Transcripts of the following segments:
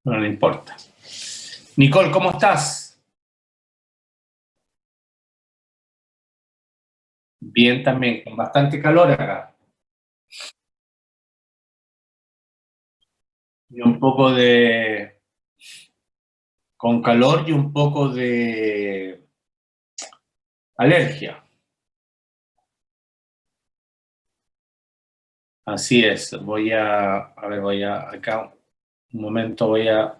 No le importa. Nicole, ¿cómo estás? Bien también, con bastante calor acá. Y un poco de... con calor y un poco de alergia. Así es. Acá, un momento voy a...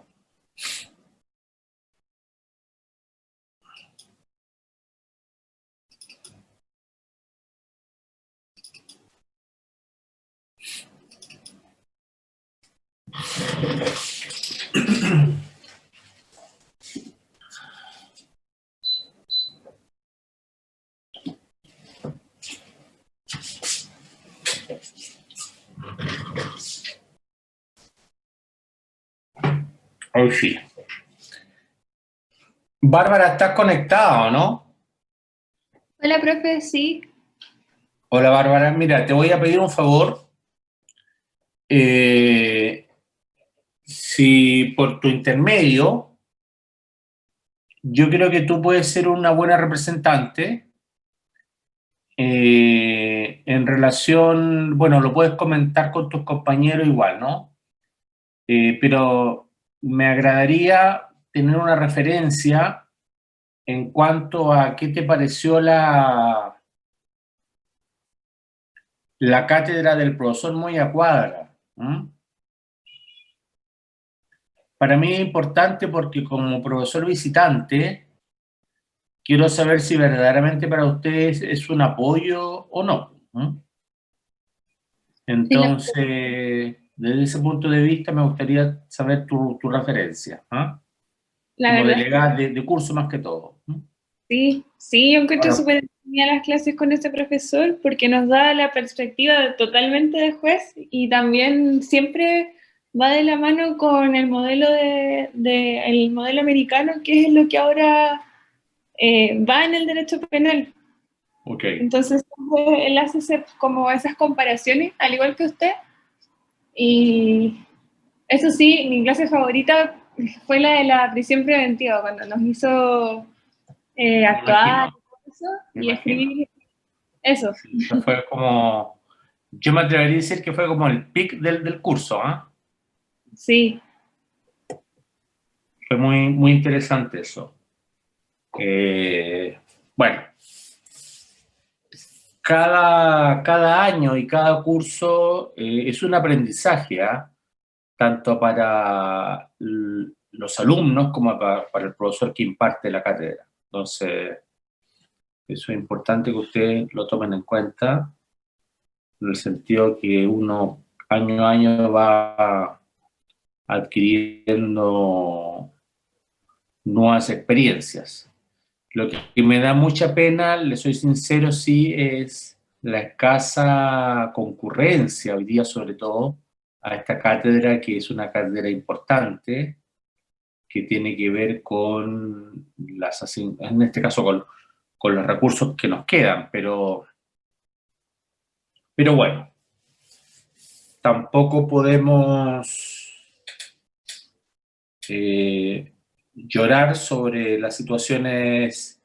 Hoy sí. Bárbara, ¿estás conectada o no? Hola, profe, sí. Hola, Bárbara. Mira, te voy a pedir un favor. Eh, si por tu intermedio, yo creo que tú puedes ser una buena representante en relación, bueno, lo puedes comentar con tus compañeros igual, ¿no? Pero me agradaría tener una referencia en cuanto a qué te pareció la cátedra del profesor Moya Cuadra. ¿M? Para mí es importante porque como profesor visitante, quiero saber si verdaderamente para ustedes es un apoyo o no. ¿M? Sí, Entonces, desde ese punto de vista, me gustaría saber tu referencia, ¿ah? la Como verdad es que delegada de curso más que todo. ¿Mm? sí, yo encuentro Ahora, súper entretenidas las clases con este profesor porque nos da la perspectiva totalmente de juez y también siempre va de la mano con el modelo el modelo americano, que es lo que ahora va en el derecho penal. ok. Entonces, él hace como esas comparaciones, al igual que usted, y eso sí, mi clase favorita fue la de la prisión preventiva, cuando nos hizo Me actuar imagino, eso, me y imagino. escribir eso. Eso fue como, yo me atrevería a decir que fue como el pic del curso, ¿ah? Sí, Fue muy, muy interesante eso. Bueno, cada año y cada curso es un aprendizaje, ¿ah? Tanto para los alumnos como para el profesor que imparte la cátedra. Entonces, eso es importante que ustedes lo tomen en cuenta, en el sentido que uno año a año va adquiriendo nuevas experiencias. Lo que me da mucha pena, le soy sincero, sí, es la escasa concurrencia hoy día, sobre todo, a esta cátedra, que es una cátedra importante, que tiene que ver con en este caso con los recursos que nos quedan, pero bueno, tampoco podemos llorar sobre las situaciones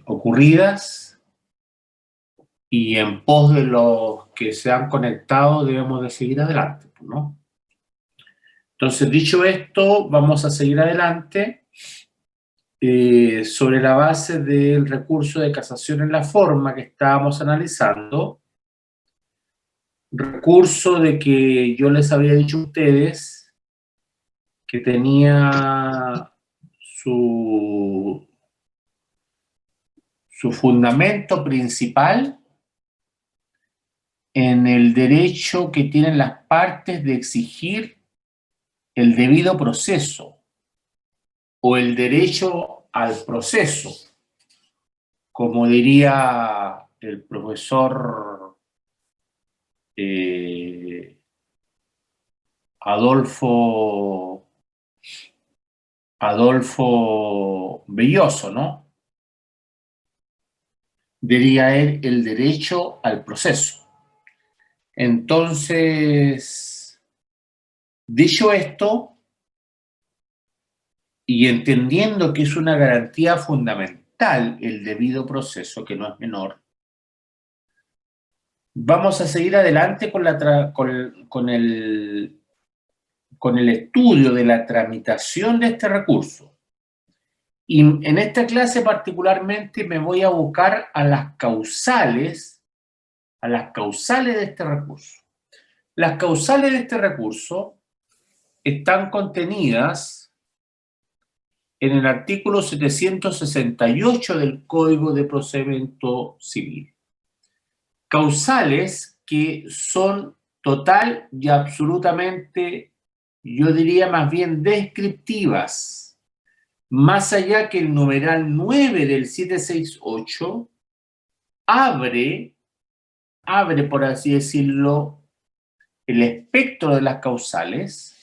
ocurridas, y en pos de los que se han conectado debemos de seguir adelante, ¿no? Entonces, dicho esto, vamos a seguir adelante sobre la base del recurso de casación en la forma que estábamos analizando, recurso de que yo les había dicho a ustedes que tenía su, su fundamento principal en el derecho que tienen las partes de exigir el debido proceso o el derecho al proceso, como diría el profesor eh, Adolfo, Adolfo Belloso, ¿no? Diría él el derecho al proceso. Entonces, Dicho esto, y entendiendo que es una garantía fundamental el debido proceso, que no es menor, vamos a seguir adelante con el estudio de la tramitación de este recurso. Y en esta clase particularmente me voy a buscar a las causales de este recurso. Las causales de este recurso están contenidas en el artículo 768 del Código de Procedimiento Civil. Causales que son total y absolutamente, yo diría más bien descriptivas, más allá que el numeral 9 del 768 abre, por así decirlo, el espectro de las causales,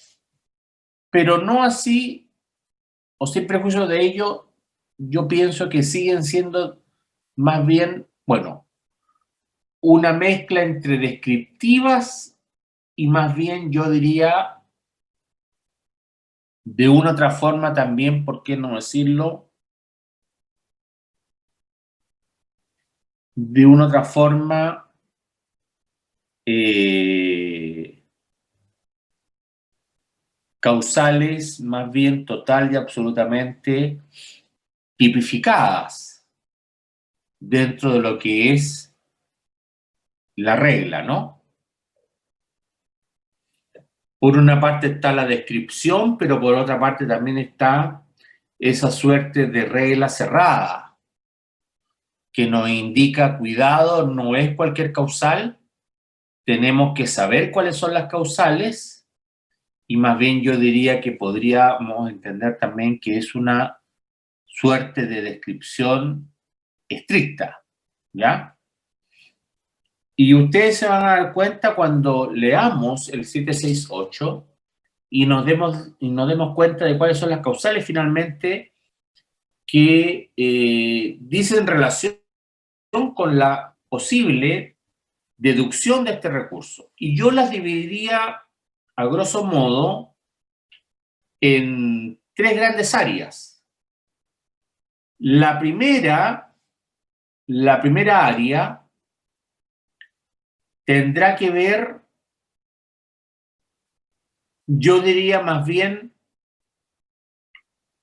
pero no así, o sin prejuicio de ello, yo pienso que siguen siendo más bien, bueno, una mezcla entre descriptivas y más bien yo diría de una otra forma también, ¿por qué no decirlo? De una otra forma causales más bien total y absolutamente tipificadas dentro de lo que es la regla, ¿no? Por una parte está la descripción, pero por otra parte también está esa suerte de regla cerrada que nos indica, cuidado, no es cualquier causal, tenemos que saber cuáles son las causales y más bien yo diría que podríamos entender también que es una suerte de descripción estricta, ¿ya? Y ustedes se van a dar cuenta cuando leamos el 768 y nos demos cuenta de cuáles son las causales finalmente que dicen relación con la posible deducción de este recurso. Y yo las dividiría, a grosso modo, en tres grandes áreas. La primera área tendrá que ver, yo diría más bien,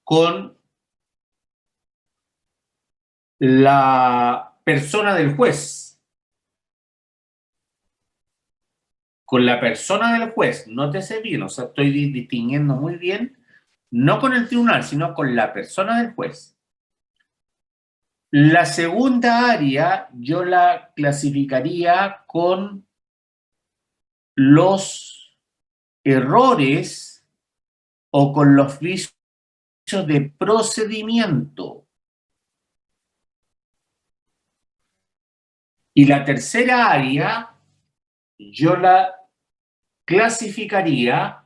con la persona del juez. Con la persona del juez, nótese bien, o sea, estoy distinguiendo muy bien, no con el tribunal, sino con la persona del juez. La segunda área yo la clasificaría con los errores o con los vicios de procedimiento. Y la tercera área yo la clasificaría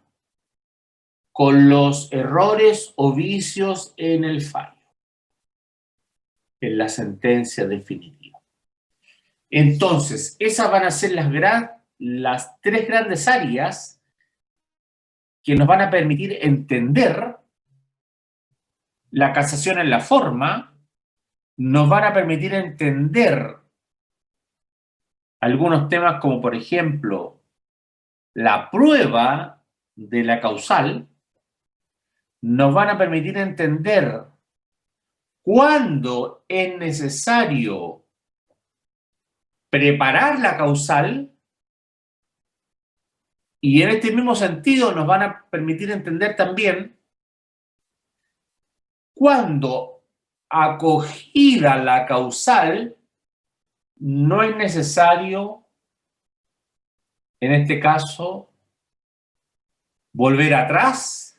con los errores o vicios en el fallo, en la sentencia definitiva. Entonces, esas van a ser las tres grandes áreas que nos van a permitir entender la casación en la forma, nos van a permitir entender algunos temas como, por ejemplo, la prueba de la causal, nos van a permitir entender cuándo es necesario preparar la causal y en este mismo sentido nos van a permitir entender también cuándo acogida la causal no es necesario, en este caso, volver atrás,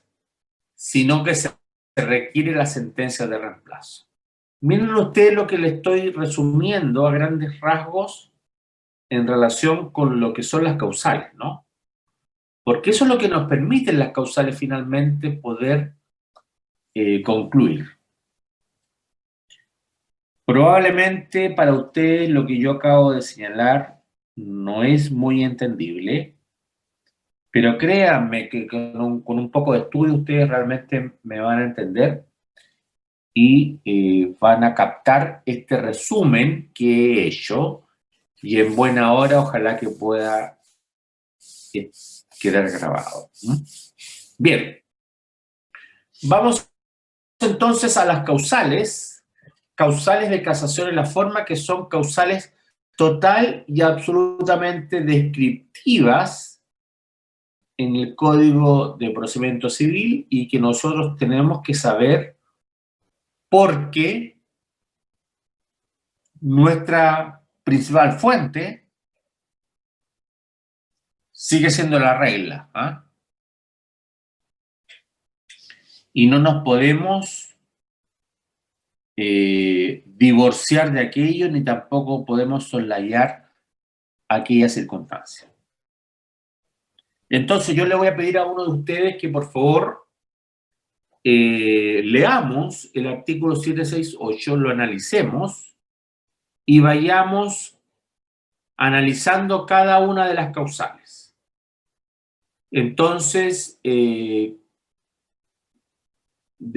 sino que se requiere la sentencia de reemplazo. Miren ustedes lo que le estoy resumiendo a grandes rasgos en relación con lo que son las causales, ¿no? Porque eso es lo que nos permiten las causales finalmente poder concluir. Probablemente para ustedes lo que yo acabo de señalar no es muy entendible, Pero créanme que con un poco de estudio ustedes realmente me van a entender y van a captar este resumen que he hecho, y en buena hora ojalá que pueda quedar grabado. Bien, vamos entonces a las causales de casación en la forma, que son causales total y absolutamente descriptivas en el Código de Procedimiento Civil, y que nosotros tenemos que saber porque nuestra principal fuente sigue siendo la regla, ¿ah? Y no nos podemos divorciar de aquello, ni tampoco podemos soslayar aquella circunstancia. Entonces yo le voy a pedir a uno de ustedes que por favor leamos el artículo 768, lo analicemos y vayamos analizando cada una de las causales. Entonces, de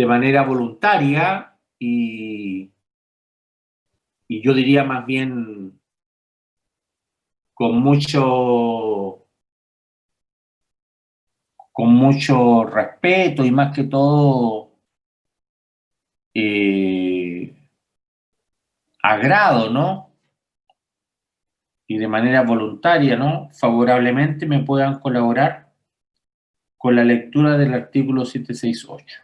manera voluntaria y yo diría más bien con mucho respeto y más que todo agrado, ¿no? Y de manera voluntaria, ¿no? Favorablemente me puedan colaborar con la lectura del artículo 768.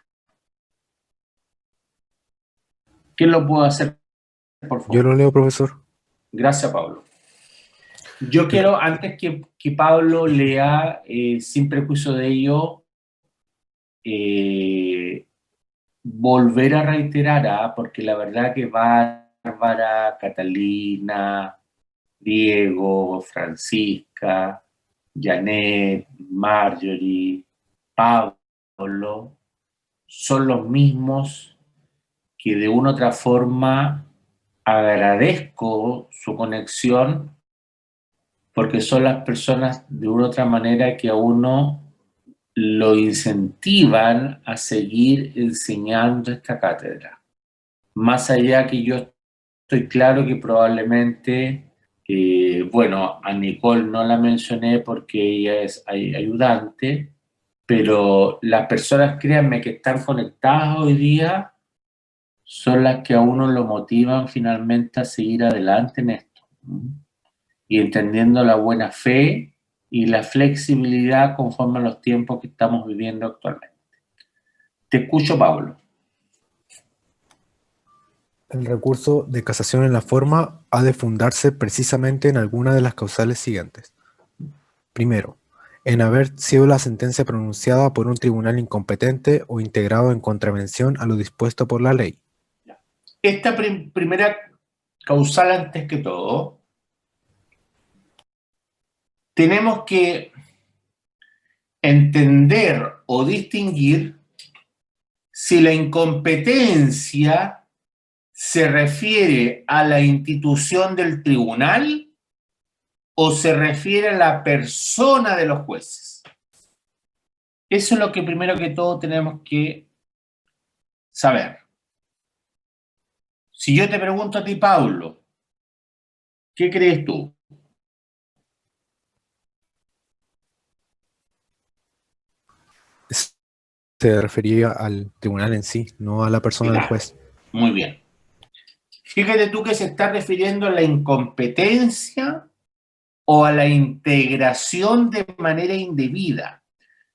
¿Quién lo puede hacer, por favor? Yo lo leo, profesor. Gracias, Pablo. Yo quiero, antes que Pablo lea, sin prejuicio de ello, volver a reiterar, porque la verdad que Bárbara, Catalina, Diego, Francisca, Janet, Marjorie, Pablo, son los mismos que de una u otra forma agradezco su conexión, porque son las personas de una u otra manera que a uno lo incentivan a seguir enseñando esta cátedra. Más allá que yo estoy claro que probablemente, bueno, a Nicole no la mencioné porque ella es ayudante, pero las personas, créanme, que están conectadas hoy día son las que a uno lo motivan finalmente a seguir adelante en esto. Y entendiendo la buena fe y la flexibilidad conforme a los tiempos que estamos viviendo actualmente. Te escucho, Pablo. El recurso de casación en la forma ha de fundarse precisamente en alguna de las causales siguientes. Primero, en haber sido la sentencia pronunciada por un tribunal incompetente o integrado en contravención a lo dispuesto por la ley. Esta primera causal, antes que todo, tenemos que entender o distinguir si la incompetencia se refiere a la institución del tribunal o se refiere a la persona de los jueces. Eso es lo que primero que todo tenemos que saber. Si yo te pregunto a ti, Pablo, ¿qué crees tú? Se refería al tribunal en sí, no a la persona del juez. Muy bien. Fíjate tú que se está refiriendo a la incompetencia o a la integración de manera indebida.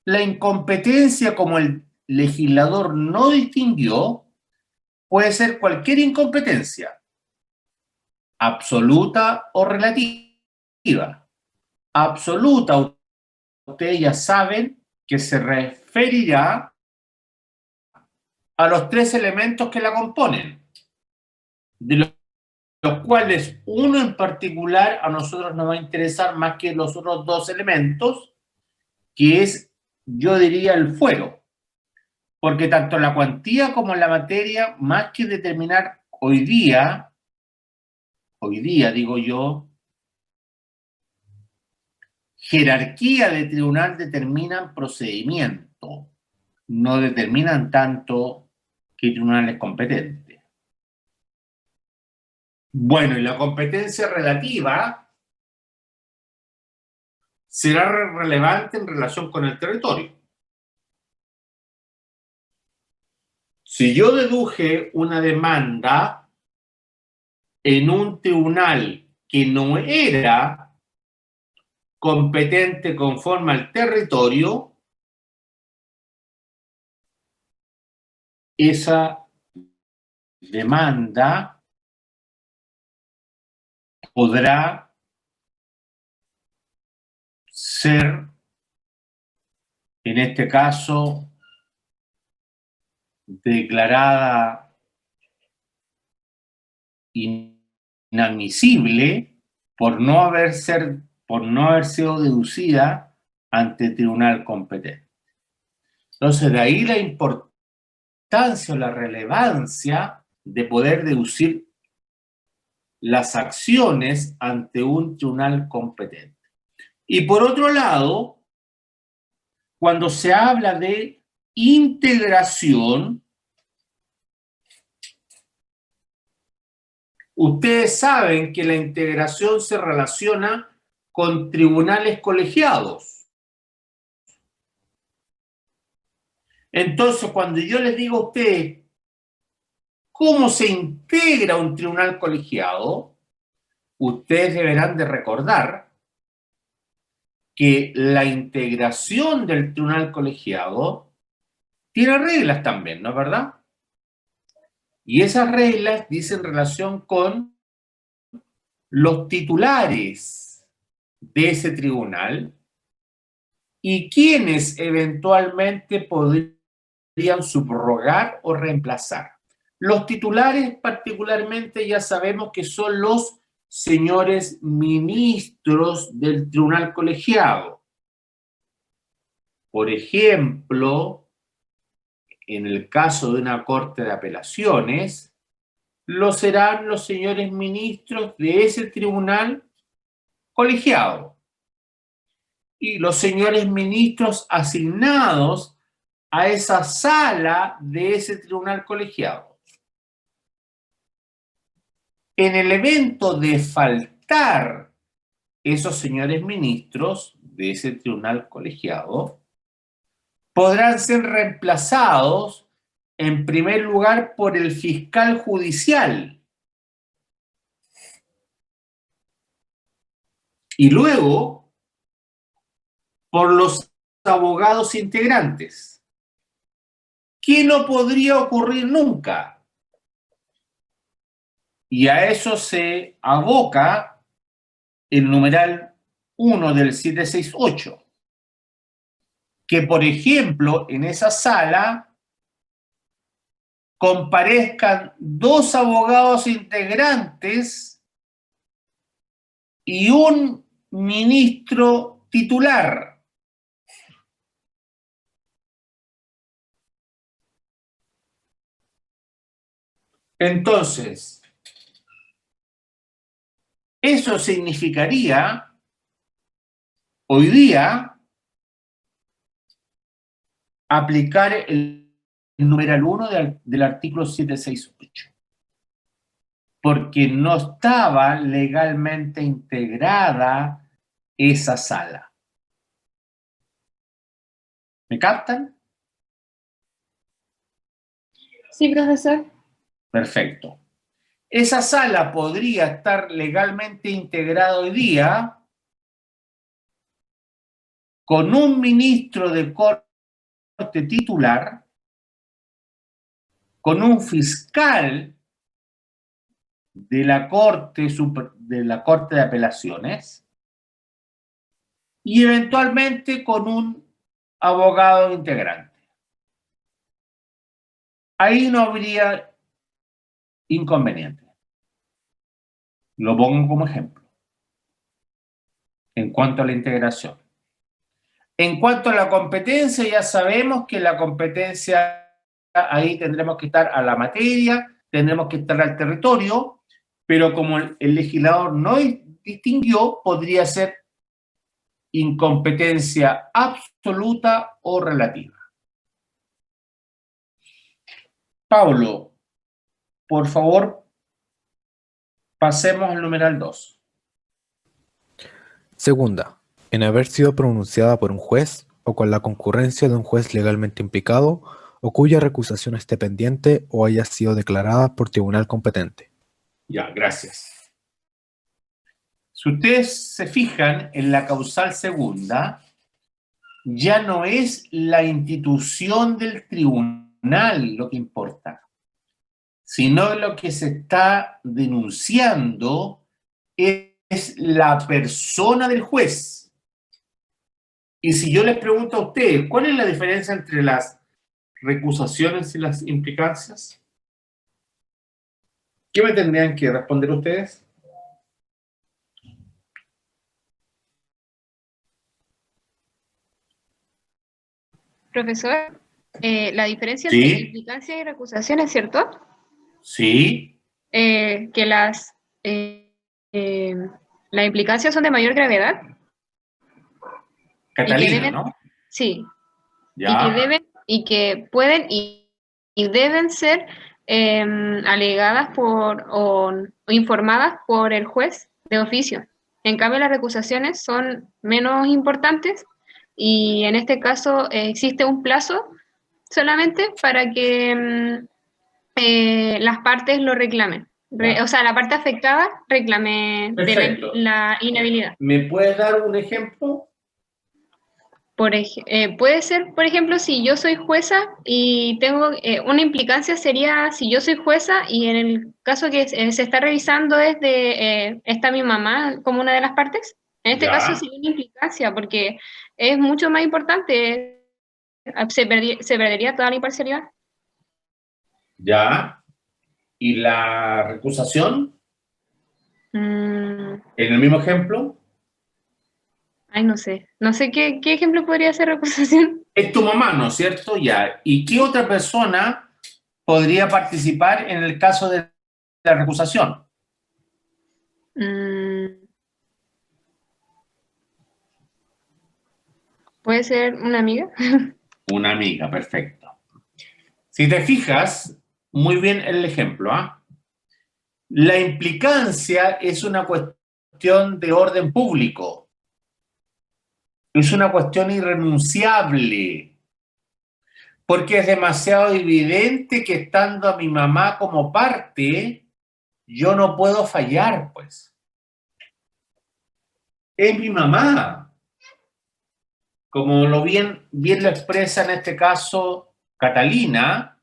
La incompetencia, como el legislador no distinguió, puede ser cualquier incompetencia, absoluta o relativa. Absoluta, ustedes ya saben que se referirá a los tres elementos que la componen, de los cuales uno en particular a nosotros nos va a interesar más que los otros dos elementos, que es, yo diría, el fuero. Porque tanto la cuantía como la materia, más que determinar hoy día digo yo, jerarquía de tribunal determinan procedimiento, no determinan tanto qué tribunal es competente. Bueno, y la competencia relativa será relevante en relación con el territorio. Si yo deduje una demanda en un tribunal que no era competente conforme al territorio, esa demanda podrá ser, en este caso, declarada inadmisible por no haber sido deducida ante el tribunal competente. Entonces, de ahí la importancia o la relevancia de poder deducir las acciones ante un tribunal competente. Y por otro lado, cuando se habla de integración, ustedes saben que la integración se relaciona con tribunales colegiados. Entonces, cuando yo les digo a ustedes cómo se integra un tribunal colegiado, ustedes deberán de recordar que la integración del tribunal colegiado tiene reglas también, ¿no es verdad? Y esas reglas dicen relación con los titulares de ese tribunal y quienes eventualmente podrían subrogar o reemplazar. Los titulares particularmente ya sabemos que son los señores ministros del tribunal colegiado. Por ejemplo, en el caso de una corte de apelaciones, lo serán los señores ministros de ese tribunal colegiado y los señores ministros asignados a esa sala de ese tribunal colegiado. En el evento de faltar esos señores ministros de ese tribunal colegiado, podrán ser reemplazados en primer lugar por el fiscal judicial y luego por los abogados integrantes, que no podría ocurrir nunca. Y a eso se aboca el numeral 1 del 768, que por ejemplo en esa sala comparezcan 2 abogados integrantes y un ministro titular. Entonces, eso significaría hoy día aplicar el numeral 1 del artículo 768, porque no estaba legalmente integrada esa sala. ¿Me captan? Sí, profesor. Perfecto. Esa sala podría estar legalmente integrada hoy día con un ministro de corte titular, con un fiscal de la Corte de Apelaciones y eventualmente con un abogado integrante. Ahí no habría inconveniente. Lo pongo como ejemplo. En cuanto a la integración. En cuanto a la competencia, ya sabemos que la competencia, ahí tendremos que estar a la materia, tendremos que estar al territorio, pero como el legislador no distinguió, podría ser incompetencia absoluta o relativa. Pablo, por favor, pasemos al numeral 2. Segunda, en haber sido pronunciada por un juez o con la concurrencia de un juez legalmente implicado o cuya recusación esté pendiente o haya sido declarada por tribunal competente. Ya, gracias. Si ustedes se fijan en la causal segunda, ya no es la institución del tribunal lo que importa, sino lo que se está denunciando es la persona del juez. Y si yo les pregunto a ustedes, ¿cuál es la diferencia entre las recusaciones y las implicancias? ¿Qué me tendrían que responder ustedes? Profesor, la diferencia Sí. entre implicancia y recusación es cierto. Sí, Que las implicancias son de mayor gravedad. Catalina, ¿no? Sí. Ya. Y que deben, y que pueden y deben ser alegadas por o informadas por el juez de oficio. En cambio, las recusaciones son menos importantes y en este caso existe un plazo solamente para que las partes lo reclamen. O sea, la parte afectada reclame Perfecto. de la inhabilidad. ¿Me puedes dar un ejemplo? Puede ser, por ejemplo, si yo soy jueza y tengo una implicancia sería si yo soy jueza y en el caso que se está revisando es de está mi mamá como una de las partes. En este Ya. caso sería una implicancia porque es mucho más importante. Se perdería toda la imparcialidad. Ya. ¿Y la recusación? Mm, ¿En el mismo ejemplo? Ay, no sé. No sé qué ejemplo podría ser recusación. Es tu mamá, ¿no es cierto? Ya. ¿Y qué otra persona podría participar en el caso de la recusación? ¿Puede ser una amiga? Una amiga, perfecto. Si te fijas, muy bien el ejemplo, ¿ah? La implicancia es una cuestión de orden público. Es una cuestión irrenunciable. Porque es demasiado evidente que estando a mi mamá como parte, yo no puedo fallar, pues. Es mi mamá. Como bien lo expresa en este caso Catalina,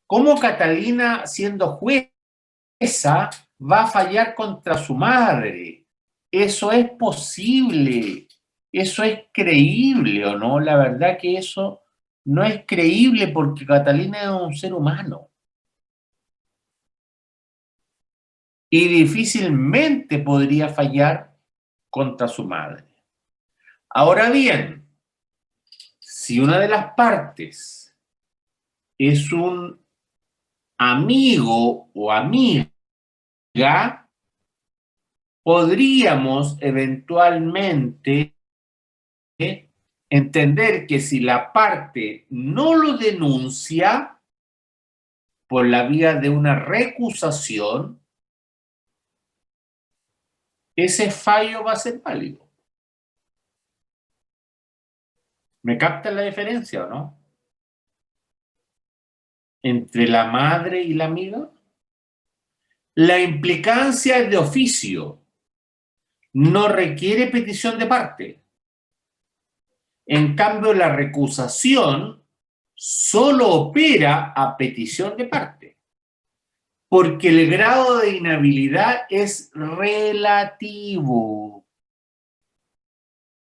¿cómo Catalina, siendo jueza, va a fallar contra su madre? Eso es posible, eso es creíble, ¿o no? La verdad que eso no es creíble porque Catalina es un ser humano. Y difícilmente podría fallar contra su madre. Ahora bien, si una de las partes es un amigo o amiga, podríamos eventualmente entender que si la parte no lo denuncia por la vía de una recusación, ese fallo va a ser válido. ¿Me captan la diferencia o no? Entre la madre y la amiga. La implicancia es de oficio, no requiere petición de parte. En cambio, la recusación solo opera a petición de parte, porque el grado de inhabilidad es relativo.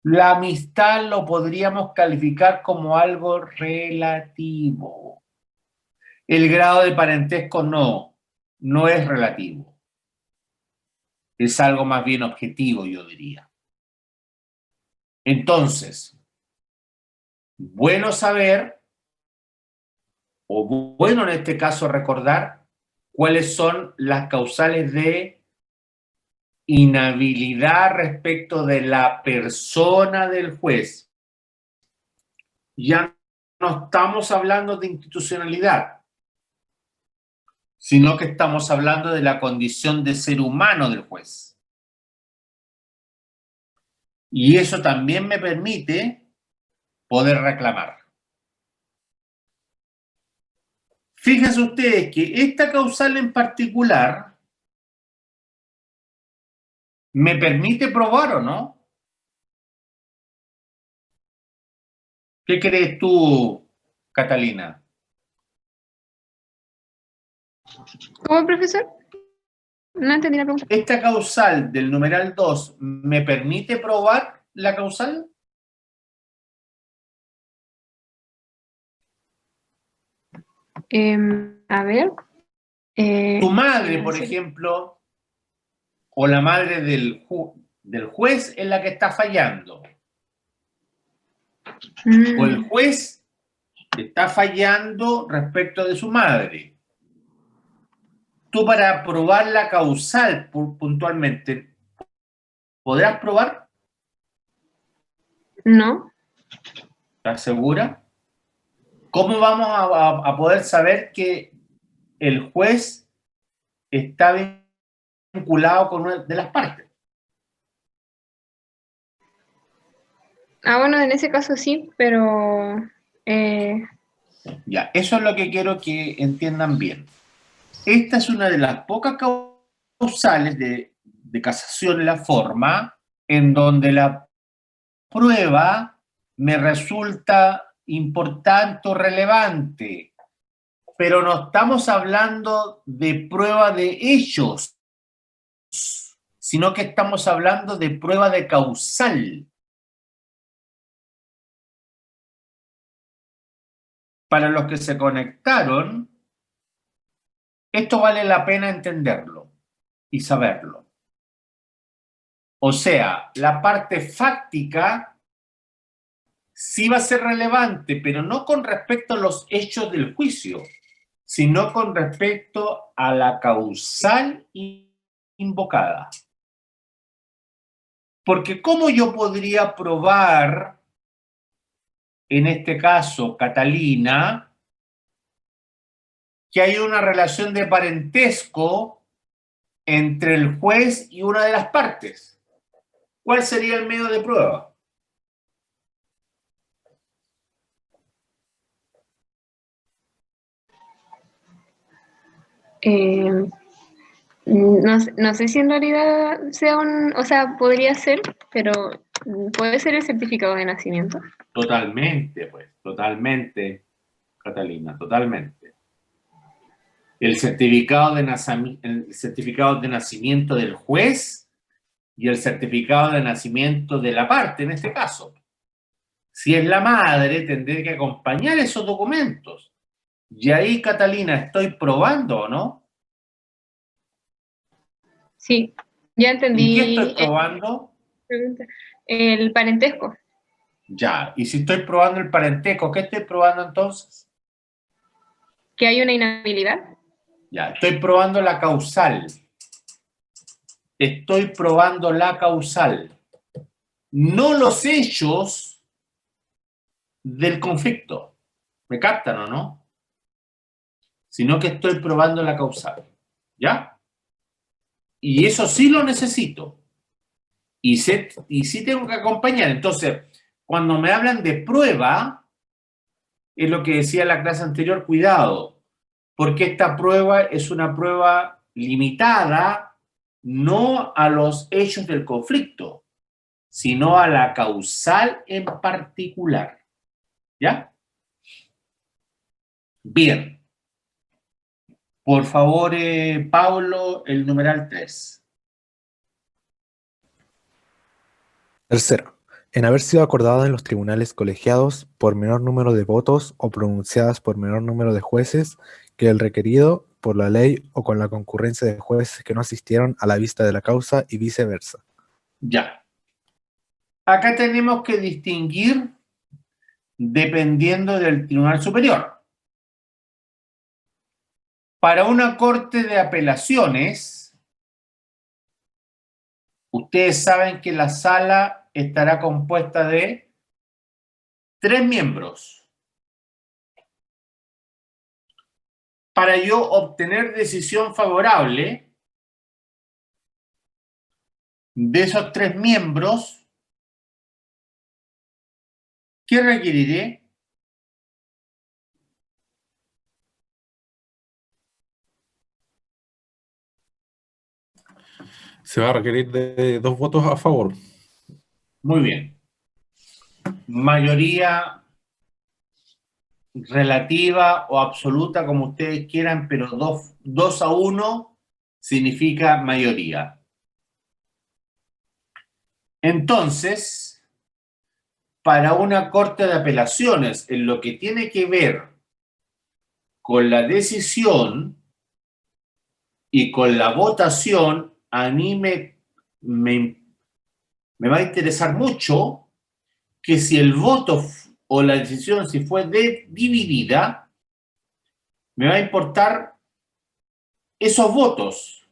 La amistad lo podríamos calificar como algo relativo. El grado de parentesco no es relativo. Es algo más bien objetivo, yo diría. Entonces, bueno saber, o bueno en este caso recordar, cuáles son las causales de inhabilidad respecto de la persona del juez. Ya no estamos hablando de institucionalidad, sino que estamos hablando de la condición de ser humano del juez. Y eso también me permite poder reclamar. Fíjense ustedes que esta causal en particular me permite probar, ¿o no? ¿Qué crees tú, Catalina? ¿Cómo, profesor? No entendí la pregunta. ¿Esta causal del numeral 2 me permite probar la causal? A ver. Tu madre, por sí. ejemplo, o la madre del juez es la que está fallando. O el juez está fallando respecto de su madre. Tú, para probar la causal puntualmente, ¿podrás probar? No. ¿Estás segura? ¿Cómo vamos a poder saber que el juez está vinculado con una de las partes? Bueno, en ese caso sí, pero... Ya, eso es lo que quiero que entiendan bien. Esta es una de las pocas causales de casación en la forma en donde la prueba me resulta importante o relevante, pero no estamos hablando de prueba de hechos, sino que estamos hablando de prueba de causal. Para los que se conectaron, esto vale la pena entenderlo y saberlo. O sea, la parte fáctica sí va a ser relevante, pero no con respecto a los hechos del juicio, sino con respecto a la causal invocada. Porque ¿cómo yo podría probar, en este caso, Catalina, que hay una relación de parentesco entre el juez y una de las partes? ¿Cuál sería el medio de prueba? No sé si en realidad sea o sea, podría ser, pero puede ser el certificado de nacimiento. Totalmente, pues, totalmente, Catalina, totalmente. El certificado de nacimiento del juez y el certificado de nacimiento de la parte, en este caso. Si es la madre, tendré que acompañar esos documentos. Y ahí, Catalina, ¿estoy probando o no? Sí, ya entendí. ¿Y qué estoy probando? El parentesco. Ya, y si estoy probando el parentesco, ¿qué estoy probando entonces? Que hay una inhabilidad. Ya, estoy probando la causal. Estoy probando la causal. No los hechos del conflicto. ¿Me captan o no? Sino que estoy probando la causal. ¿Ya? Y eso sí lo necesito. Y sí tengo que acompañar. Entonces, cuando me hablan de prueba, es lo que decía en la clase anterior, cuidado, porque esta prueba es una prueba limitada no a los hechos del conflicto, sino a la causal en particular. ¿Ya? Bien. Por favor, Pablo, el numeral 3. Tercero, en haber sido acordada en los tribunales colegiados por menor número de votos o pronunciadas por menor número de jueces que el requerido por la ley o con la concurrencia de jueces que no asistieron a la vista de la causa y viceversa. Ya. Acá tenemos que distinguir dependiendo del Tribunal Superior. Para una corte de apelaciones, Ustedes saben que la sala estará compuesta de 3 miembros. Para yo obtener decisión favorable de esos 3 miembros, ¿qué requeriré? Se va a requerir de 2 votos a favor. Muy bien. Mayoría relativa o absoluta, como ustedes quieran, pero 2-1 significa mayoría. Entonces, para una corte de apelaciones, en lo que tiene que ver con la decisión y con la votación, a mí me va a interesar mucho que si el voto o la decisión si fue dividida, me va a importar esos votos,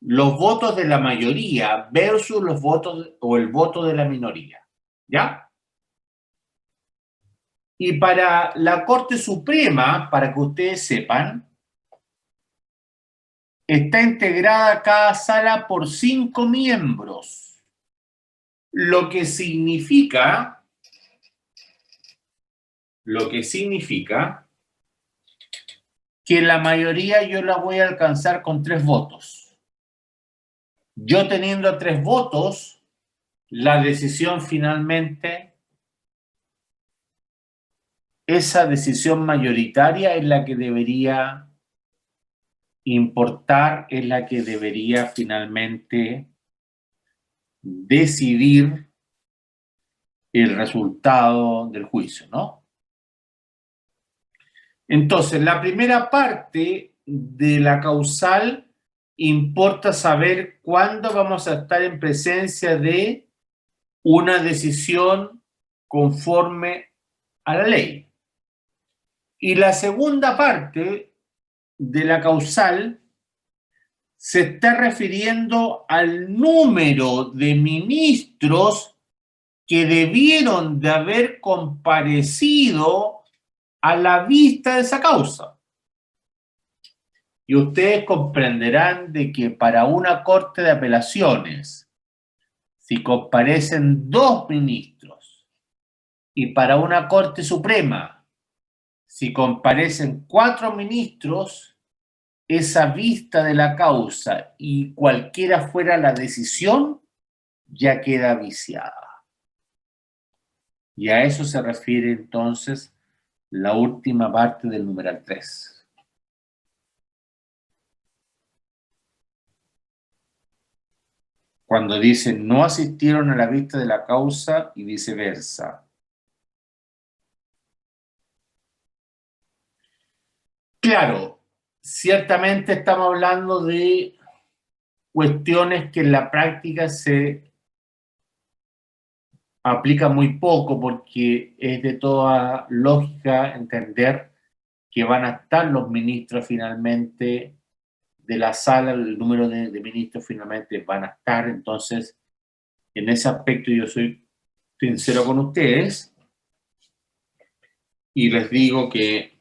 los votos de la mayoría versus los votos o el voto de la minoría, ¿ya? Y para la Corte Suprema, para que ustedes sepan, está integrada cada sala por 5 miembros, lo que significa que la mayoría yo la voy a alcanzar con 3 votos. Yo teniendo 3 votos, la decisión finalmente, esa decisión mayoritaria es la que debería importar, es la que debería finalmente decidir el resultado del juicio, ¿no? Entonces, la primera parte de la causal importa saber cuándo vamos a estar en presencia de una decisión conforme a la ley. Y la segunda parte de la causal se está refiriendo al número de ministros que debieron de haber comparecido a la vista de esa causa. Y ustedes comprenderán de que para una corte de apelaciones, si comparecen 2 ministros, y para una corte suprema, si comparecen 4 ministros, esa vista de la causa y cualquiera fuera la decisión, ya queda viciada. Y a eso se refiere entonces la última parte del numeral 3. Cuando dice no asistieron a la vista de la causa y viceversa. Claro, ciertamente estamos hablando de cuestiones que en la práctica se aplica muy poco porque es de toda lógica entender que van a estar los ministros finalmente de la sala, el número de ministros finalmente van a estar. Entonces, en ese aspecto yo soy sincero con ustedes y les digo que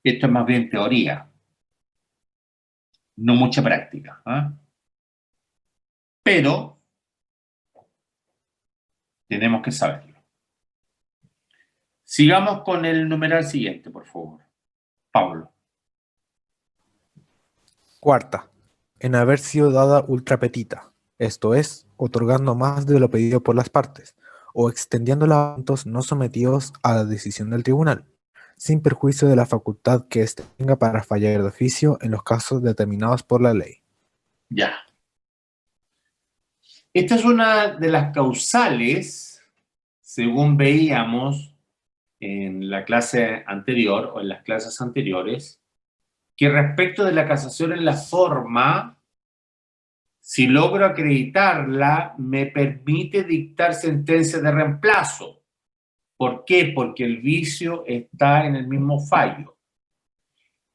esto es más bien teoría, no mucha práctica, ¿eh? Pero tenemos que saberlo. Sigamos con el numeral siguiente, por favor. Pablo. Cuarta, en haber sido dada ultra petita, esto es, otorgando más de lo pedido por las partes, o extendiendo los asuntos no sometidos a la decisión del tribunal, sin perjuicio de la facultad que éste tenga para fallar de oficio en los casos determinados por la ley. Ya. Esta es una de las causales, según veíamos en la clase anterior o en las clases anteriores, que respecto de la casación en la forma, si logro acreditarla, me permite dictar sentencia de reemplazo. ¿Por qué? Porque el vicio está en el mismo fallo.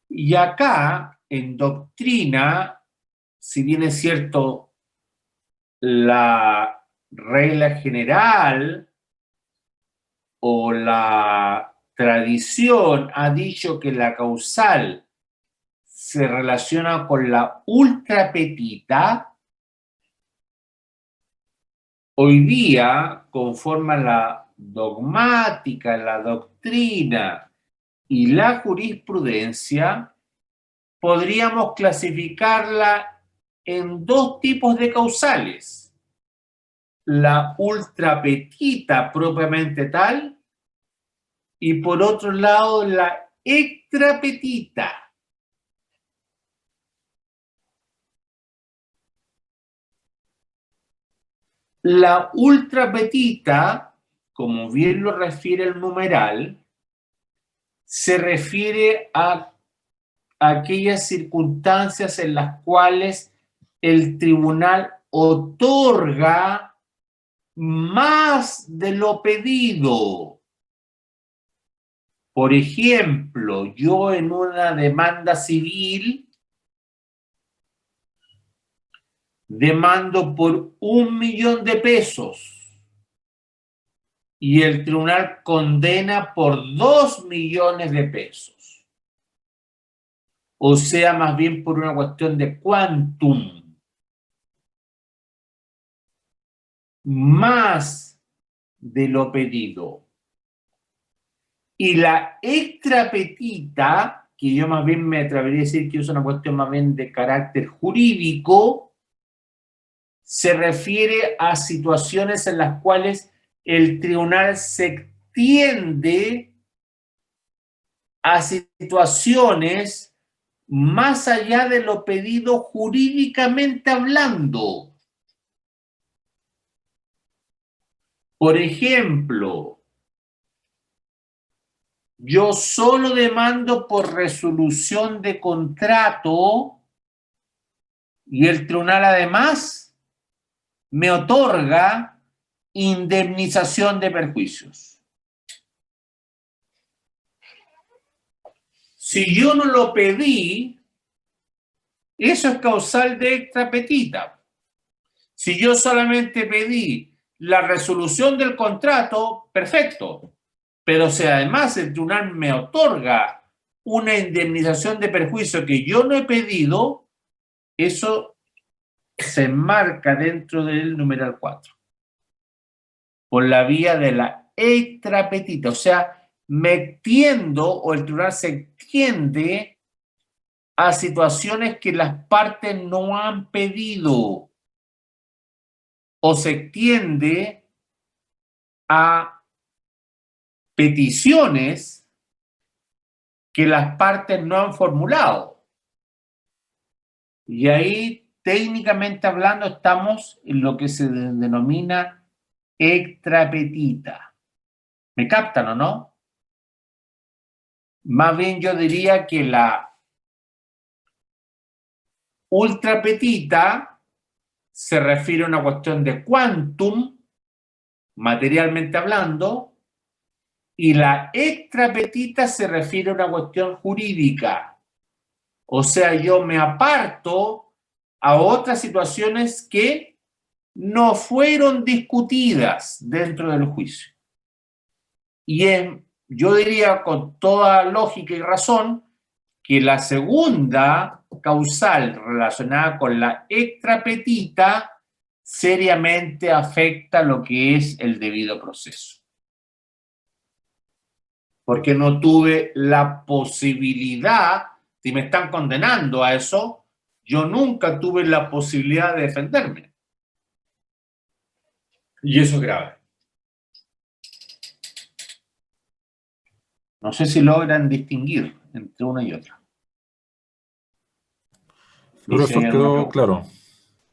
Y acá, en doctrina, si bien es cierto, la regla general o la tradición ha dicho que la causal se relaciona con la ultra petita, hoy día, conforme a la dogmática, la doctrina y la jurisprudencia, podríamos clasificarla en dos tipos de causales. La ultra petita propiamente tal y por otro lado la extra petita. La ultra petita, como bien lo refiere el numeral, se refiere a aquellas circunstancias en las cuales el tribunal otorga más de lo pedido. Por ejemplo, yo en una demanda civil demando por 1.000.000 de pesos y el tribunal condena por 2 millones de pesos. O sea, más bien por una cuestión de quantum. Más de lo pedido. Y la extra petita, que yo más bien me atrevería a decir que es una cuestión más bien de carácter jurídico, se refiere a situaciones en las cuales el tribunal se extiende a situaciones más allá de lo pedido jurídicamente hablando. Por ejemplo, yo solo demando por resolución de contrato y el tribunal además me otorga indemnización de perjuicios. Si yo no lo pedí, eso es causal de extra petita. Si yo solamente pedí la resolución del contrato, perfecto. Pero si además el tribunal me otorga una indemnización de perjuicio que yo no he pedido, eso se enmarca dentro del numeral 4. Por la vía de la extra petita. O sea, me extiendo o el tribunal se extiende a situaciones que las partes no han pedido. O se extiende a peticiones que las partes no han formulado. Y ahí, técnicamente hablando, estamos en lo que se denomina extra petita. ¿Me captan o no? Más bien yo diría que la ultra petita se refiere a una cuestión de quantum, materialmente hablando, y la extra petita se refiere a una cuestión jurídica. O sea, yo me aparto a otras situaciones que no fueron discutidas dentro del juicio. Y yo diría con toda lógica y razón que la segunda causal relacionada con la extra petita seriamente afecta lo que es el debido proceso. Porque no tuve la posibilidad, si me están condenando a eso, yo nunca tuve la posibilidad de defenderme. Y eso es grave. No sé si logran distinguir entre una y otra. Profesor, quedó claro.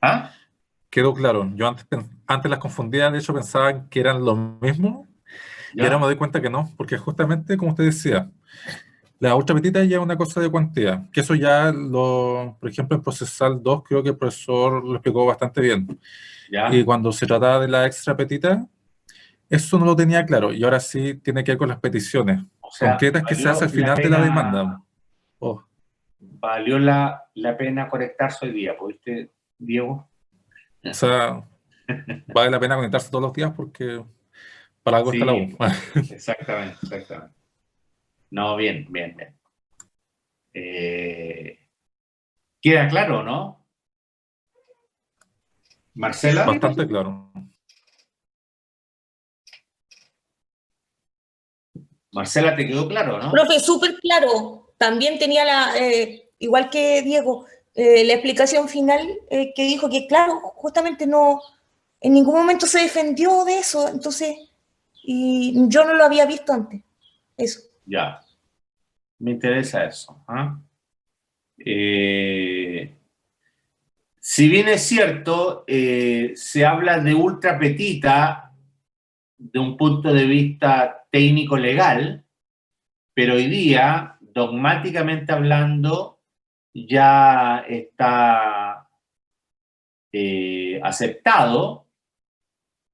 ¿Ah? Quedó claro. Yo antes las confundía, de hecho pensaba que eran lo mismo, y ahora me doy cuenta que no, porque justamente, como usted decía, la ultra petita ya es una cosa de cuantía, que eso ya, por ejemplo, en Procesal 2 creo que el profesor lo explicó bastante bien. ¿Ya? Y cuando se trataba de la extra petita, eso no lo tenía claro, y ahora sí tiene que ver con las peticiones concretas que se hace al final de la demanda. Valió la pena conectarse hoy día, ¿pudiste, Diego? O sea, vale la pena conectarse todos los días porque para algo está la U. Sí, exactamente, exactamente. No, bien, bien, bien. ¿Queda claro, no? Marcela, Sí, Bastante profe. claro. Marcela, ¿te quedó claro, no? Profe, súper claro. También tenía igual que Diego, la explicación final que dijo que, claro, justamente no, en ningún momento se defendió de eso, entonces, y yo no lo había visto antes. Eso. Ya, me interesa eso. ¿Ah? Si bien es cierto, se habla de ultra petita de un punto de vista técnico-legal, pero hoy día, dogmáticamente hablando, ya está aceptado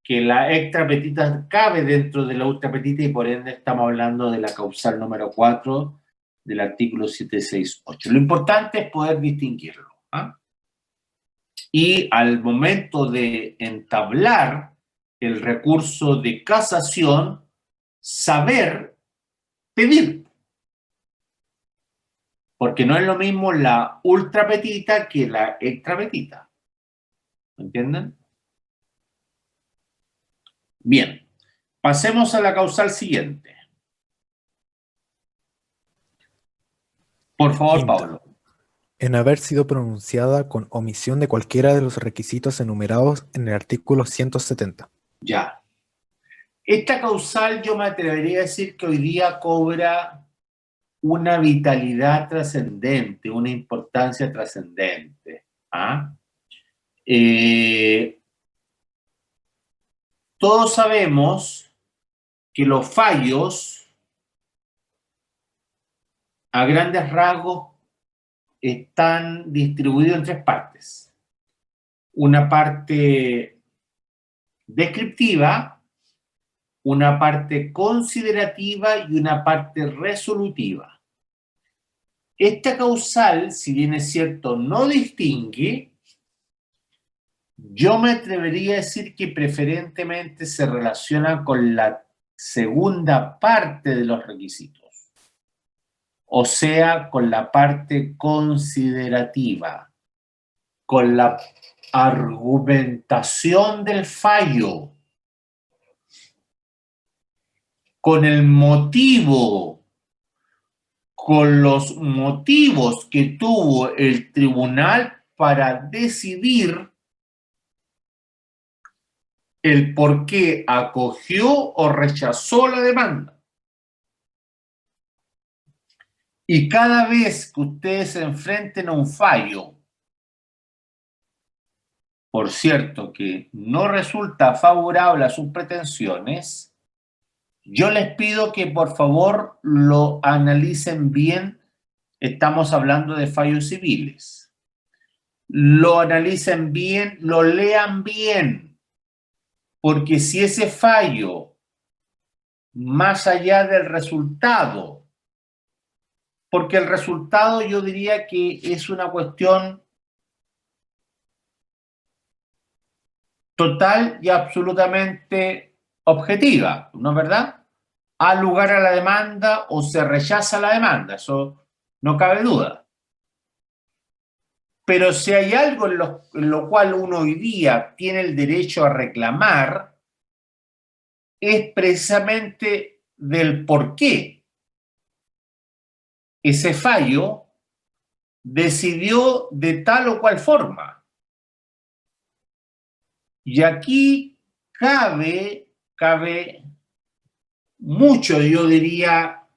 que la extra petita cabe dentro de la ultra petita y por ende estamos hablando de la causal número 4 del artículo 768. Lo importante es poder distinguirlo. ¿Ah? Y al momento de entablar el recurso de casación, saber pedir. Porque no es lo mismo la ultra petita que la extra petita. ¿Me entienden? Bien, pasemos a la causal siguiente. Por favor, Quinta, Pablo. en haber sido pronunciada con omisión de cualquiera de los requisitos enumerados en el artículo 170. Ya. Esta causal yo me atrevería a decir que hoy día cobra una vitalidad trascendente, una importancia trascendente. ¿Ah? Todos sabemos que los fallos, a grandes rasgos, están distribuidos en tres partes. Una parte descriptiva, una parte considerativa y una parte resolutiva. Esta causal, si bien es cierto, no distingue, yo me atrevería a decir que preferentemente se relaciona con la segunda parte de los requisitos, o sea, con la parte considerativa, con la argumentación del fallo, con el motivo, con los motivos que tuvo el tribunal para decidir el por qué acogió o rechazó la demanda. Y cada vez que ustedes se enfrenten a un fallo, por cierto, que no resulta favorable a sus pretensiones, yo les pido que por favor lo analicen bien. Estamos hablando de fallos civiles. Lo analicen bien, lo lean bien, porque si ese fallo, más allá del resultado, porque el resultado yo diría que es una cuestión total y absolutamente objetiva, ¿no es verdad? ¿Ha lugar a la demanda o se rechaza la demanda? Eso no cabe duda. Pero si hay algo en lo cual uno hoy día tiene el derecho a reclamar, es precisamente del por qué ese fallo decidió de tal o cual forma. Y aquí cabe mucho, yo diría,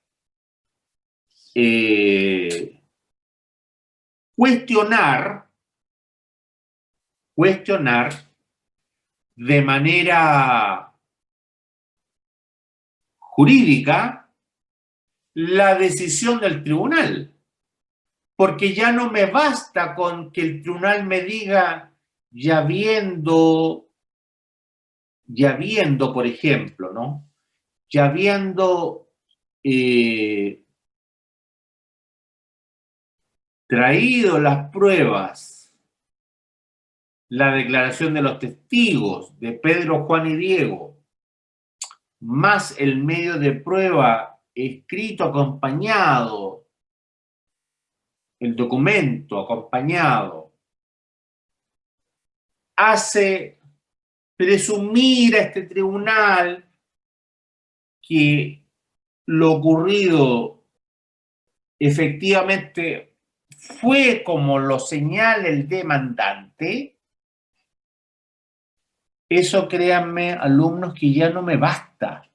cuestionar de manera jurídica la decisión del tribunal, porque ya no me basta con que el tribunal me diga, ya viendo, por ejemplo, ¿no? Ya viendo traído las pruebas la declaración de los testigos de Pedro, Juan y Diego, más el medio de prueba escrito acompañado, el documento acompañado, hace presumir a este tribunal que lo ocurrido efectivamente fue como lo señala el demandante. Eso, créanme, alumnos, que ya no me basta.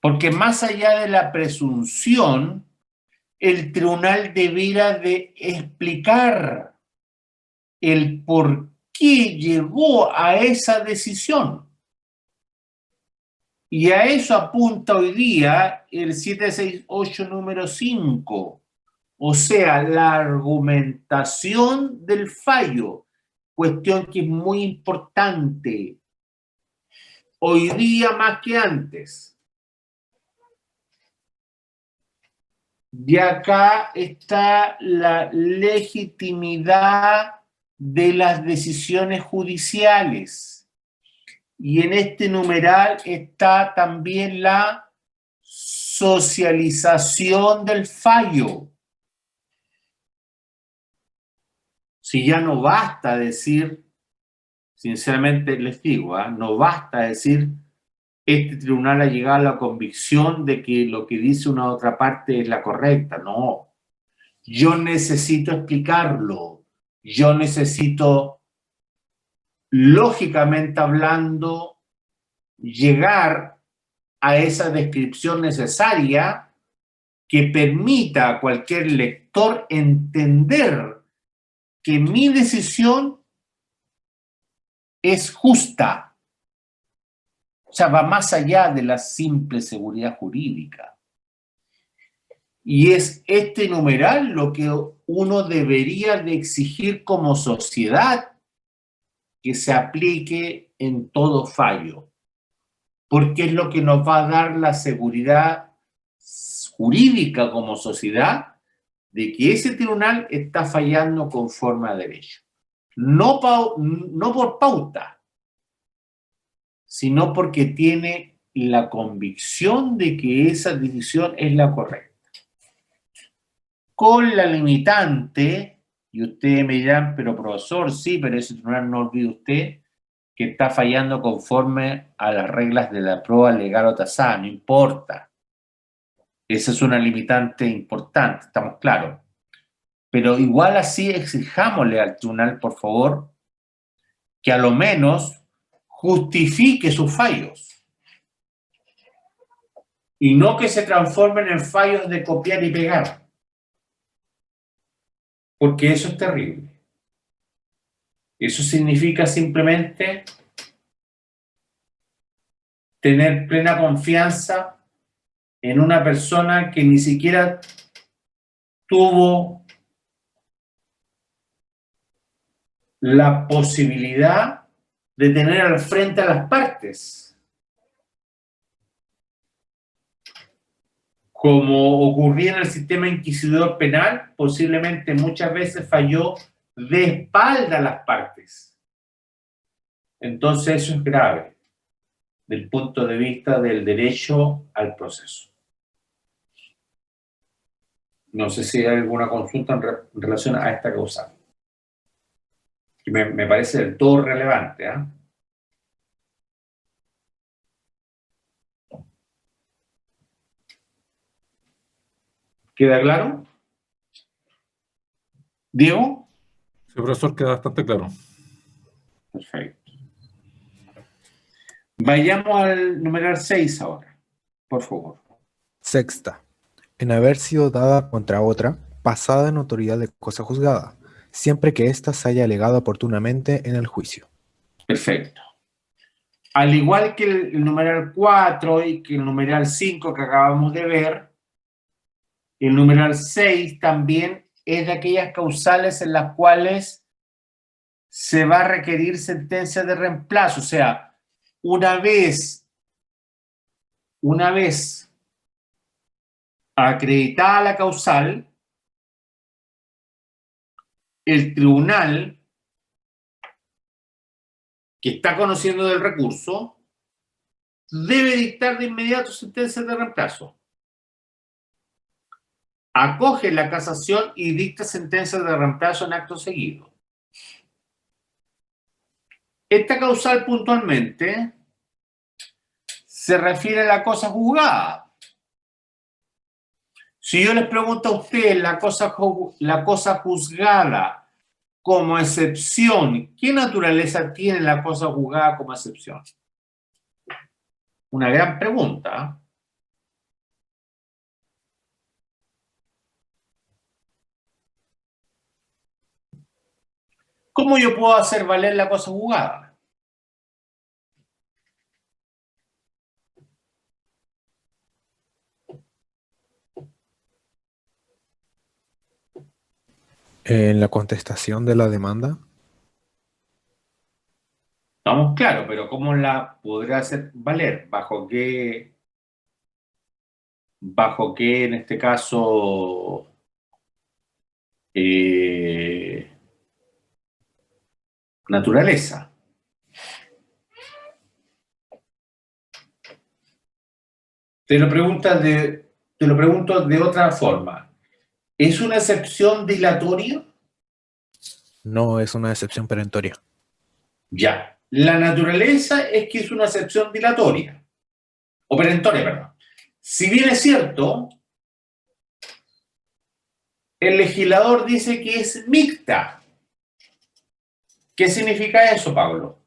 Porque más allá de la presunción, el tribunal debiera de explicar el por qué llegó a esa decisión. Y a eso apunta hoy día el 768 número 5. O sea, la argumentación del fallo, cuestión que es muy importante hoy día más que antes. Y acá está la legitimidad de las decisiones judiciales. Y en este numeral está también la socialización del fallo. Si ya no basta decir, sinceramente les digo, no basta decir, este tribunal ha llegado a la convicción de que lo que dice una otra parte es la correcta. No, yo necesito explicarlo, yo necesito, lógicamente hablando, llegar a esa descripción necesaria que permita a cualquier lector entender que mi decisión es justa. O sea, va más allá de la simple seguridad jurídica. Y es este numeral lo que uno debería de exigir como sociedad que se aplique en todo fallo, porque es lo que nos va a dar la seguridad jurídica como sociedad de que ese tribunal está fallando conforme a derecho. No por pauta, sino porque tiene la convicción de que esa decisión es la correcta. Con la limitante, y ustedes me dirán, pero profesor, sí, pero ese tribunal no olvide usted que está fallando conforme a las reglas de la prueba legal o tasada, no importa. Esa es una limitante importante, estamos claros. Pero igual así exijámosle al tribunal, por favor, que a lo menos justifique sus fallos. Y no que se transformen en fallos de copiar y pegar. Porque eso es terrible. Eso significa simplemente tener plena confianza en una persona que ni siquiera tuvo la posibilidad de tener al frente a las partes. Como ocurría en el sistema inquisidor penal, posiblemente muchas veces falló de espalda a las partes. Entonces eso es grave, del punto de vista del derecho al proceso. No sé si hay alguna consulta en relación a esta causal. Me parece del todo relevante, ¿eh? ¿Queda claro? ¿Diego? Sí, profesor, queda bastante claro. Perfecto. Vayamos al numeral 6 ahora, por favor. Sexta. En haber sido dada contra otra, pasada en autoridad de cosa juzgada, siempre que ésta se haya alegado oportunamente en el juicio. Perfecto. Al igual que el numeral 4 y que el numeral 5 que acabamos de ver, el numeral 6 también es de aquellas causales en las cuales se va a requerir sentencia de reemplazo. O sea, una vez acreditada la causal, el tribunal que está conociendo del recurso debe dictar de inmediato sentencia de reemplazo. Acoge la casación y dicta sentencia de reemplazo en acto seguido. Esta causal puntualmente se refiere a la cosa juzgada. Si yo les pregunto a ustedes la cosa juzgada como excepción, ¿qué naturaleza tiene la cosa juzgada como excepción? Una gran pregunta. ¿Cómo yo puedo hacer valer la cosa juzgada? En la contestación de la demanda, Estamos claros, pero ¿cómo la podrá hacer valer? ¿Bajo qué en este caso, naturaleza? Te lo pregunto de otra forma. ¿Es una excepción dilatoria? no es una excepción perentoria. Ya. La naturaleza es que es una excepción dilatoria. O perentoria, perdón. Si bien es cierto, el legislador dice que es mixta. ¿Qué significa eso, Pablo?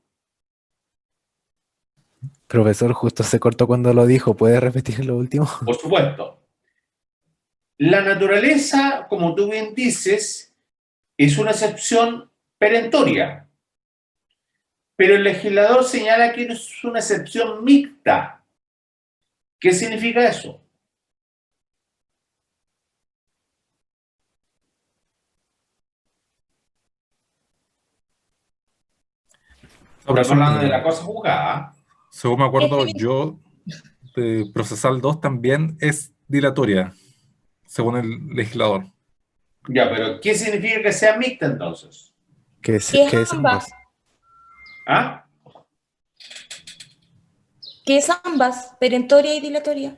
Profesor, justo se cortó cuando lo dijo. ¿Puede repetir lo último? Por supuesto. La naturaleza, como tú bien dices, es una excepción perentoria. Pero el legislador señala que es una excepción mixta. ¿Qué significa eso? Estamos hablando de la cosa juzgada. Según me acuerdo yo, de procesal 2 también es dilatoria, según el legislador. Ya, pero ¿qué significa que sea mixta entonces? Que es ambas. ambas. ¿Ah? Que es ambas, perentoria y dilatoria.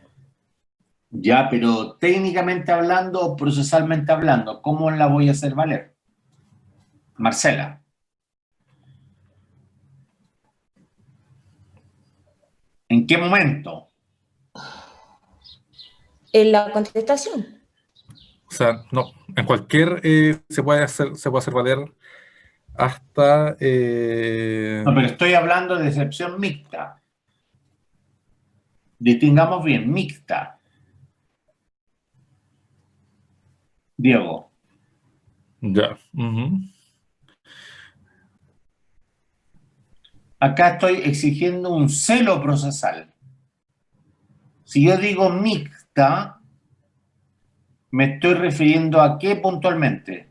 Ya, pero técnicamente hablando o procesalmente hablando, ¿cómo la voy a hacer valer? Marcela. ¿En qué momento? En la contestación. O sea, no, en cualquier se puede hacer valer hasta... No, pero estoy hablando de excepción mixta. Distingamos bien, mixta. Diego. ya. Ujú. Acá estoy exigiendo un celo procesal. Si yo digo mixta, me estoy refiriendo a qué puntualmente.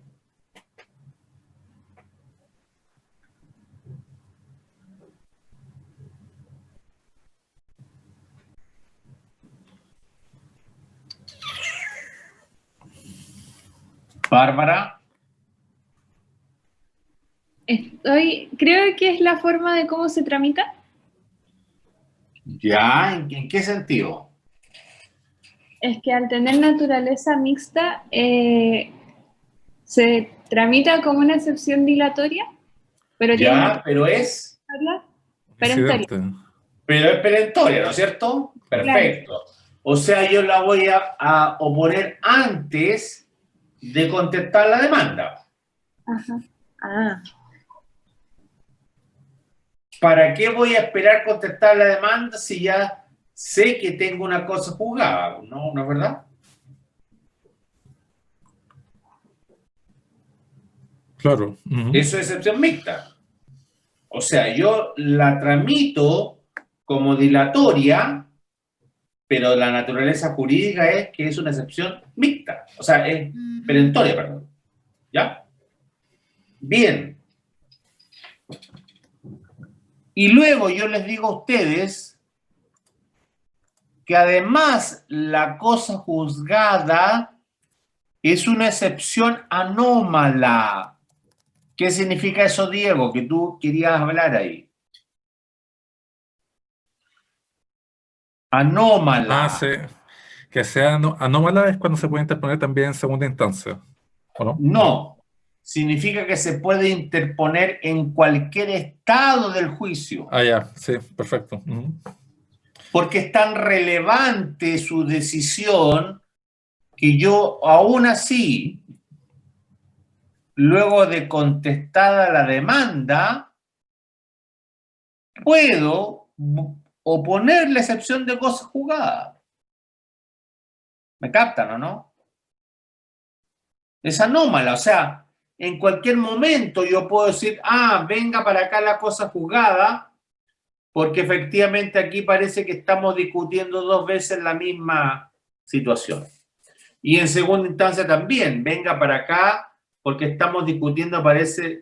Bárbara. Creo que es la forma de cómo se tramita. Ya, ¿en qué sentido? Es que al tener naturaleza mixta, se tramita como una excepción dilatoria, pero tiene Ya, pero es perentoria. Incidente. Pero es perentoria, ¿no es cierto? Perfecto. O sea, yo la voy a oponer antes de contestar la demanda. Ajá. Ah, ¿Para qué voy a esperar contestar la demanda si ya sé que tengo una cosa juzgada? ¿No, no es verdad? Claro. Ujú. Eso es excepción mixta. O sea, yo la tramito como dilatoria, pero la naturaleza jurídica es que es una excepción mixta. O sea, es perentoria, perdón. ¿Ya? Bien. Y luego yo les digo a ustedes que además la cosa juzgada es una excepción anómala. ¿Qué significa eso, Diego, que tú querías hablar ahí? Anómala. Ah, sí. Que sea anómala es cuando se puede interponer también en segunda instancia, ¿o no? No. Significa que se puede interponer en cualquier estado del juicio. Ah, ya, sí, perfecto. Ujú. Porque es tan relevante su decisión que yo, aún así, luego de contestada la demanda, puedo oponer la excepción de cosa juzgada. ¿Me captan o no? Es anómala, o sea, en cualquier momento yo puedo decir, venga para acá la cosa juzgada, porque efectivamente aquí parece que estamos discutiendo dos veces la misma situación. Y en segunda instancia también, venga para acá, porque estamos discutiendo, parece,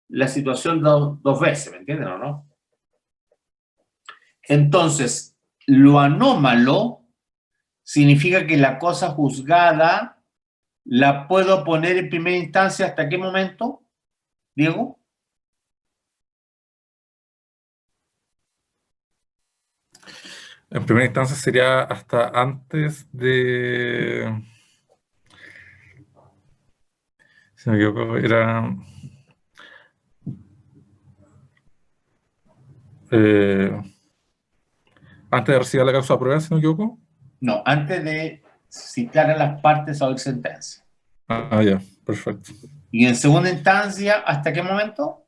la situación dos veces, ¿me entienden o no? Entonces, lo anómalo significa que la cosa juzgada la puedo poner en primera instancia, ¿hasta qué momento, Diego? En primera instancia sería hasta antes de... Si no me equivoco, era... antes de recibir la causa de prueba, si no me equivoco. No, antes de citar a las partes a oír sentencia. Ah, ya, perfecto. Y en segunda instancia, ¿hasta qué momento?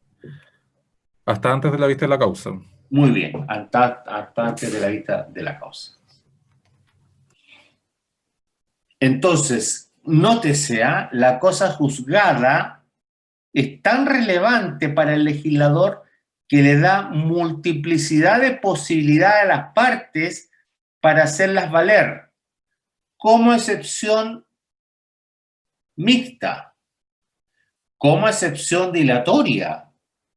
Hasta antes de la vista de la causa. Muy bien, hasta antes de la vista de la causa. Entonces, nótese, la cosa juzgada es tan relevante para el legislador que le da multiplicidad de posibilidades a las partes para hacerlas valer, como excepción mixta, como excepción dilatoria,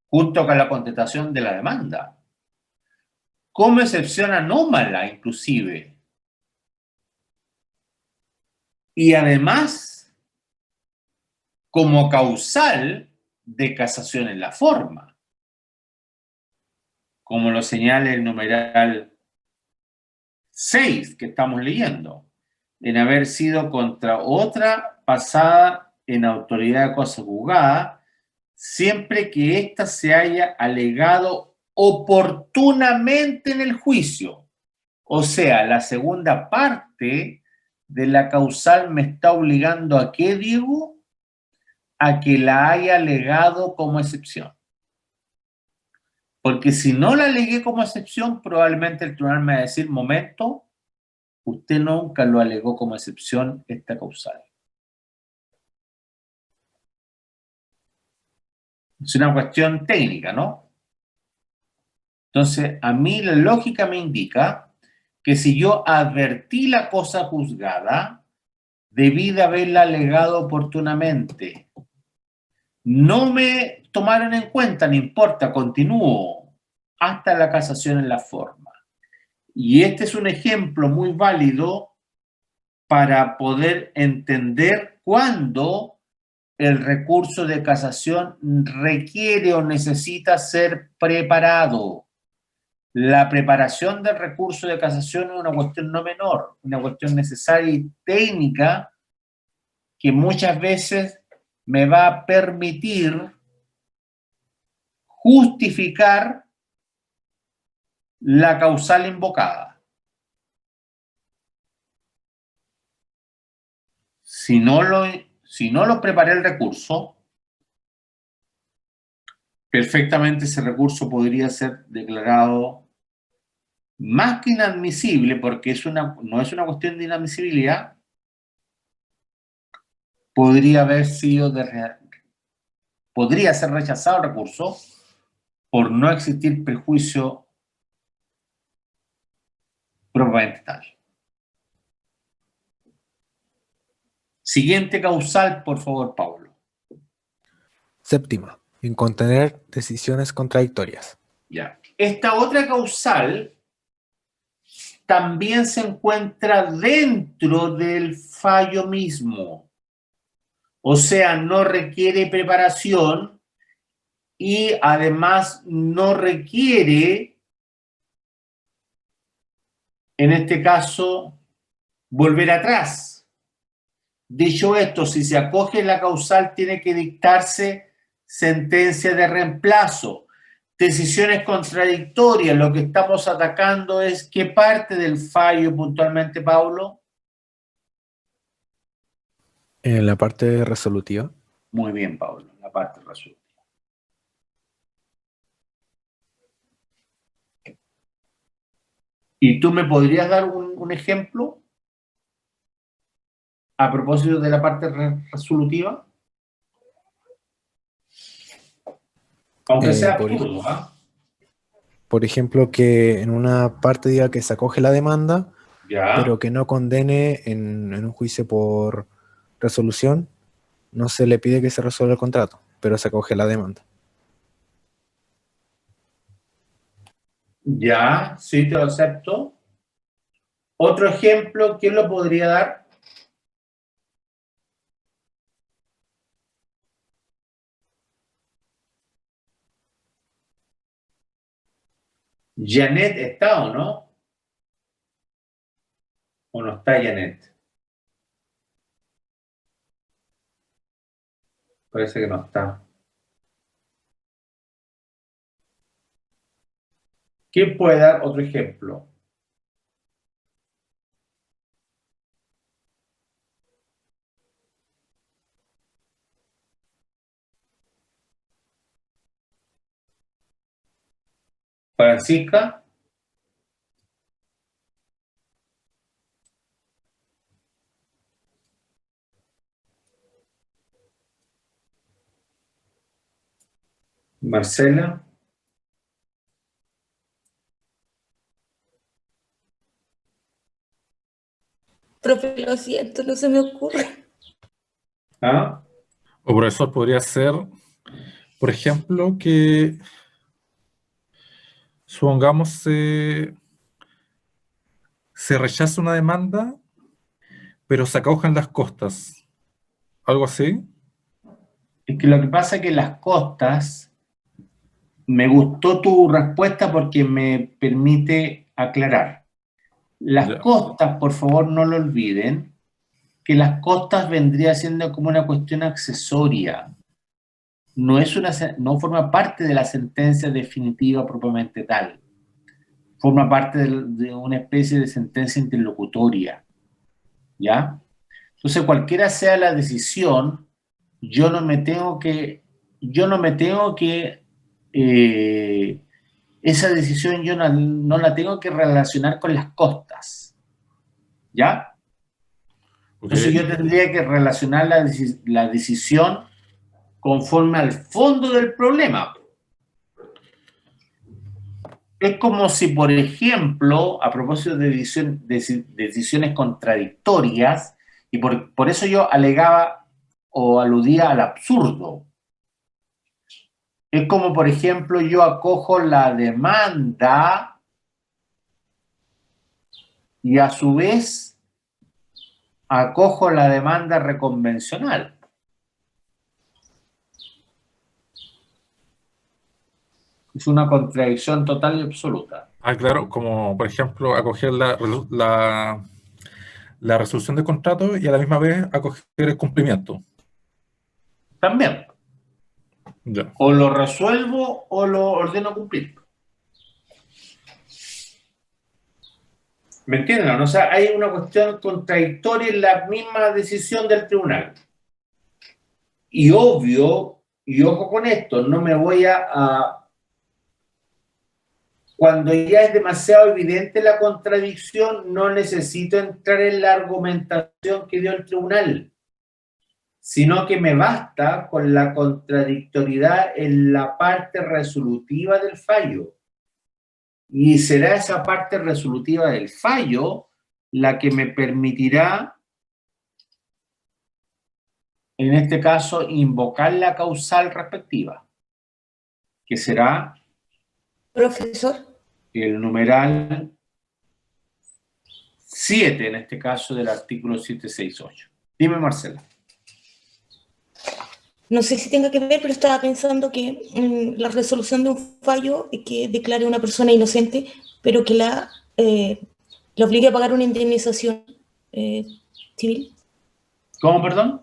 junto con la contestación de la demanda, como excepción anómala inclusive. Y además, como causal de casación en la forma, como lo señala el numeral 6 que estamos leyendo, en haber sido contra otra pasada en autoridad de cosa juzgada, siempre que ésta se haya alegado oportunamente en el juicio. O sea, la segunda parte de la causal me está obligando ¿a qué, Diego? A que la haya alegado como excepción. Porque si no la alegué como excepción, probablemente el tribunal me va a decir, momento, usted nunca lo alegó como excepción esta causal. Es una cuestión técnica, ¿no? Entonces, a mí la lógica me indica que si yo advertí la cosa juzgada, debí de haberla alegado oportunamente. No me tomaron en cuenta, no importa, continúo hasta la casación en la forma. Y este es un ejemplo muy válido para poder entender cuándo el recurso de casación requiere o necesita ser preparado. La preparación del recurso de casación es una cuestión no menor, una cuestión necesaria y técnica que muchas veces me va a permitir justificar la causal invocada. Si no lo preparé el recurso, perfectamente ese recurso podría ser declarado más que inadmisible, porque no es una cuestión de inadmisibilidad, podría ser rechazado el recurso por no existir prejuicio propiamente tal. Siguiente causal, por favor, Pablo. Séptima, en contener decisiones contradictorias. Ya. Esta otra causal también se encuentra dentro del fallo mismo. O sea, no requiere preparación y además no requiere, en este caso, volver atrás. Dicho esto, si se acoge la causal, tiene que dictarse sentencia de reemplazo. Decisiones contradictorias, lo que estamos atacando es qué parte del fallo puntualmente, Paulo. En la parte resolutiva. Muy bien, Paulo, la parte resolutiva. ¿Y tú me podrías dar un ejemplo a propósito de la parte resolutiva? Aunque sea absurdo, ¿ah? Por ejemplo, que en una parte diga que se acoge la demanda, Ya. pero que no condene en un juicio por resolución, no se le pide que se resuelva el contrato, pero se acoge la demanda. Ya, sí, te lo acepto. Otro ejemplo, ¿quién lo podría dar? Janet está, ¿o no? ¿O no está Janet? Parece que no está. ¿Quién puede dar otro ejemplo? Francisca. Marcela. Profe, lo siento, no se me ocurre. ¿Ah? O profesor, podría ser, por ejemplo, que supongamos se rechaza una demanda, pero se acogen las costas. ¿Algo así? Es que lo que pasa es que las costas, me gustó tu respuesta porque me permite aclarar. Las Ya. costas, por favor, no lo olviden, que las costas vendría siendo como una cuestión accesoria. No forma parte de la sentencia definitiva propiamente tal. Forma parte de una especie de sentencia interlocutoria. ¿Ya? Entonces, cualquiera sea la decisión, yo no me tengo que, esa decisión yo no la tengo que relacionar con las costas. ¿Ya? Ok. Entonces yo tendría que relacionar la decisión conforme al fondo del problema. Es como si, por ejemplo, a propósito de decisiones contradictorias, y por eso yo alegaba o aludía al absurdo. Es como, por ejemplo, yo acojo la demanda y a su vez acojo la demanda reconvencional. Es una contradicción total y absoluta. Ah, claro, como por ejemplo acoger la resolución del contrato y a la misma vez acoger el cumplimiento. También. Ya. O lo resuelvo o lo ordeno cumplir. ¿Me entienden? O sea, hay una cuestión contradictoria en la misma decisión del tribunal. Y obvio, y ojo con esto, no me voy cuando ya es demasiado evidente la contradicción, no necesito entrar en la argumentación que dio el tribunal, sino que me basta con la contradictoriedad en la parte resolutiva del fallo. Y será esa parte resolutiva del fallo la que me permitirá, en este caso, invocar la causal respectiva, que será Profesor, el numeral 7, en este caso, del artículo 768. Dime, Marcela. no sé si tenga que ver, pero estaba pensando que la resolución de un fallo que declare a una persona inocente, pero que la obligue a pagar una indemnización civil. ¿Cómo, perdón?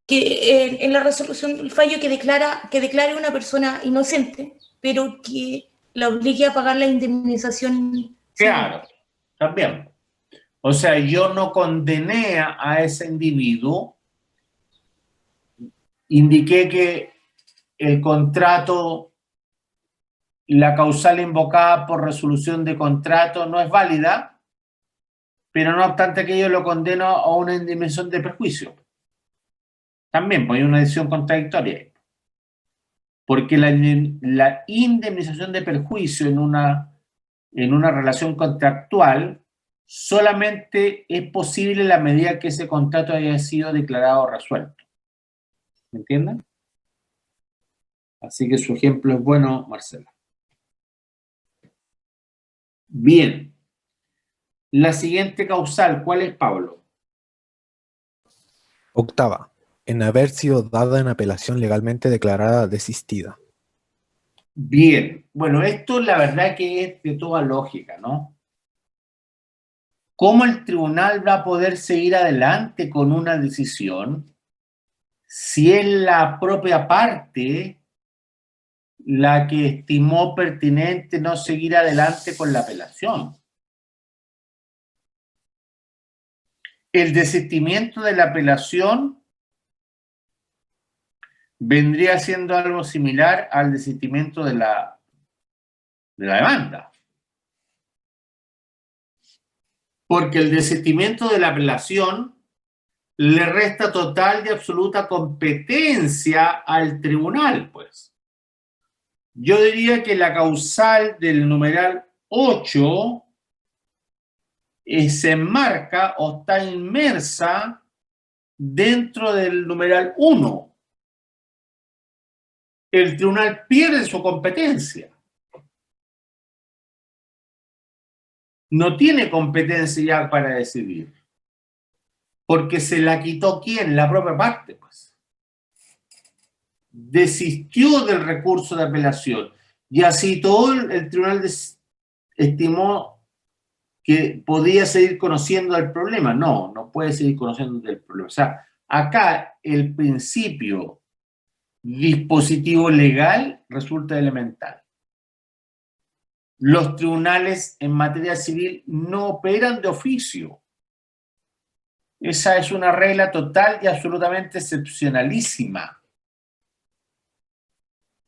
Que en la resolución del fallo que declare a una persona inocente, pero que la obligue a pagar la indemnización civil. Claro, también. O sea, yo no condené a ese individuo, indiqué que el contrato, la causal invocada por resolución de contrato no es válida, pero no obstante que yo lo condeno a una indemnización de perjuicio. También, pues hay una decisión contradictoria. Porque la indemnización de perjuicio en una relación contractual solamente es posible en la medida que ese contrato haya sido declarado resuelto. ¿Me entienden? Así que su ejemplo es bueno, Marcela. Bien. La siguiente causal, ¿cuál es, Pablo? Octava, en haber sido dada en apelación legalmente declarada desistida. Bien. Bueno, esto la verdad que es de toda lógica, ¿no? ¿Cómo el tribunal va a poder seguir adelante con una decisión si es la propia parte la que estimó pertinente no seguir adelante con la apelación? El desistimiento de la apelación vendría siendo algo similar al desistimiento de la demanda. Porque el desistimiento de la apelación le resta total y absoluta competencia al tribunal, pues. Yo diría que la causal del numeral 8 se enmarca o está inmersa dentro del numeral 1. El tribunal pierde su competencia. No tiene competencia ya para decidir. Porque se la quitó ¿quién? La propia parte, pues. Desistió del recurso de apelación. Y así todo el tribunal estimó que podía seguir conociendo el problema. No, no puede seguir conociendo el problema. O sea, acá el principio dispositivo legal resulta elemental. Los tribunales en materia civil no operan de oficio. Esa es una regla total y absolutamente excepcionalísima.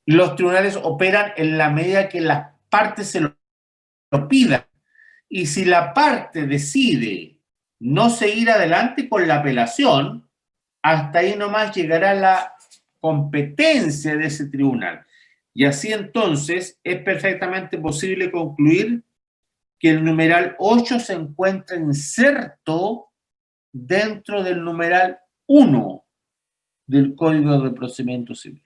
Los tribunales operan en la medida que las partes se lo pidan. Y si la parte decide no seguir adelante con la apelación, hasta ahí nomás llegará la competencia de ese tribunal. Y así entonces es perfectamente posible concluir que el numeral 8 se encuentra inserto dentro del numeral 1 del Código de Procedimiento Civil.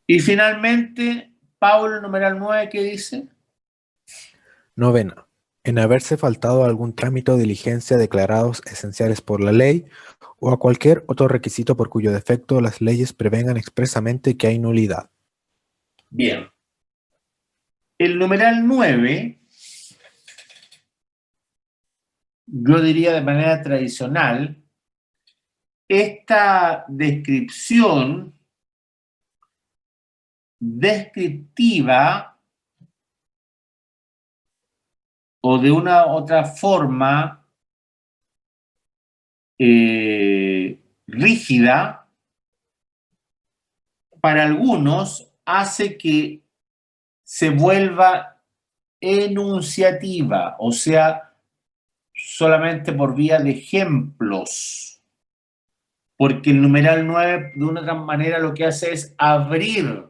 Y finalmente, Pablo, el numeral 9, ¿qué dice? Novena, en haberse faltado a algún trámite o diligencia declarados esenciales por la ley o a cualquier otro requisito por cuyo defecto las leyes prevengan expresamente que hay nulidad. Bien. El numeral 9, yo diría de manera tradicional, esta descripción descriptiva o de una otra forma rígida, para algunos hace que se vuelva enunciativa, o sea, solamente por vía de ejemplos. Porque el numeral 9, de una otra manera, lo que hace es abrir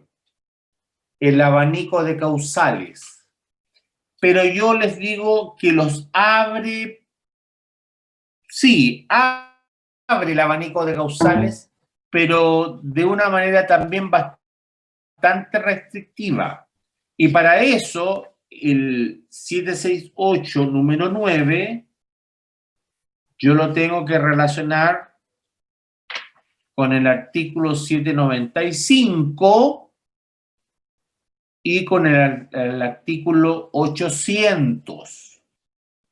el abanico de causales. Pero yo les digo que los abre, sí, abre el abanico de causales, pero de una manera también bastante restrictiva. Y para eso, el 768, número 9, yo lo tengo que relacionar con el artículo 795 y con el artículo 800.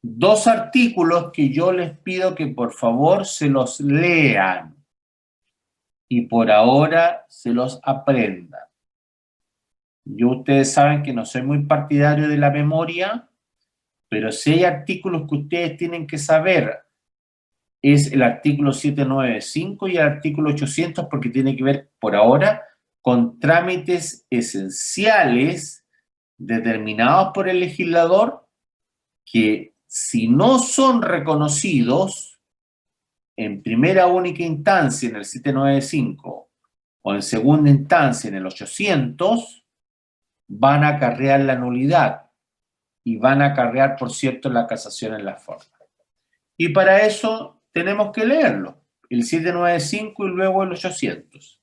Dos artículos que yo les pido que por favor se los lean y por ahora se los aprendan. Ustedes saben que no soy muy partidario de la memoria, pero si hay artículos que ustedes tienen que saber, es el artículo 795 y el artículo 800, porque tiene que ver, por ahora, con trámites esenciales determinados por el legislador que, si no son reconocidos en primera única instancia en el 795 o en segunda instancia en el 800, van a acarrear la nulidad y van a acarrear, por cierto, la casación en la forma. Y para eso tenemos que leerlo, el 795 y luego el 800.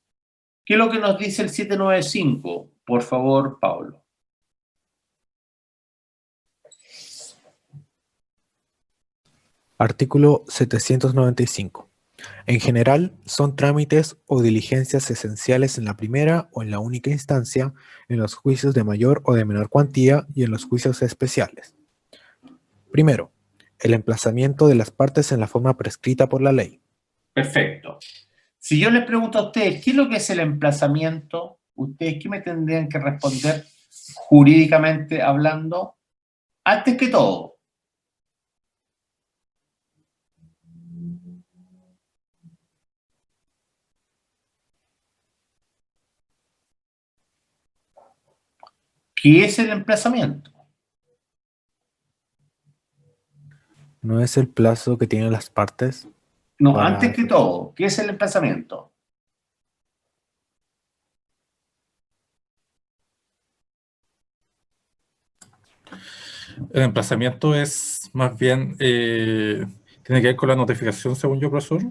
¿Qué es lo que nos dice el 795? Por favor, Pablo. Artículo 795. En general, son trámites o diligencias esenciales en la primera o en la única instancia, en los juicios de mayor o de menor cuantía y en los juicios especiales. Primero, el emplazamiento de las partes en la forma prescrita por la ley. Perfecto. Si yo les pregunto a ustedes, ¿qué es lo que es el emplazamiento? ¿Ustedes qué me tendrían que responder jurídicamente hablando? Antes que todo, ¿qué es el emplazamiento? ¿No es el plazo que tienen las partes? No, Para- antes que todo, ¿qué es el emplazamiento? El emplazamiento es más bien, tiene que ver con la notificación, según yo, profesor.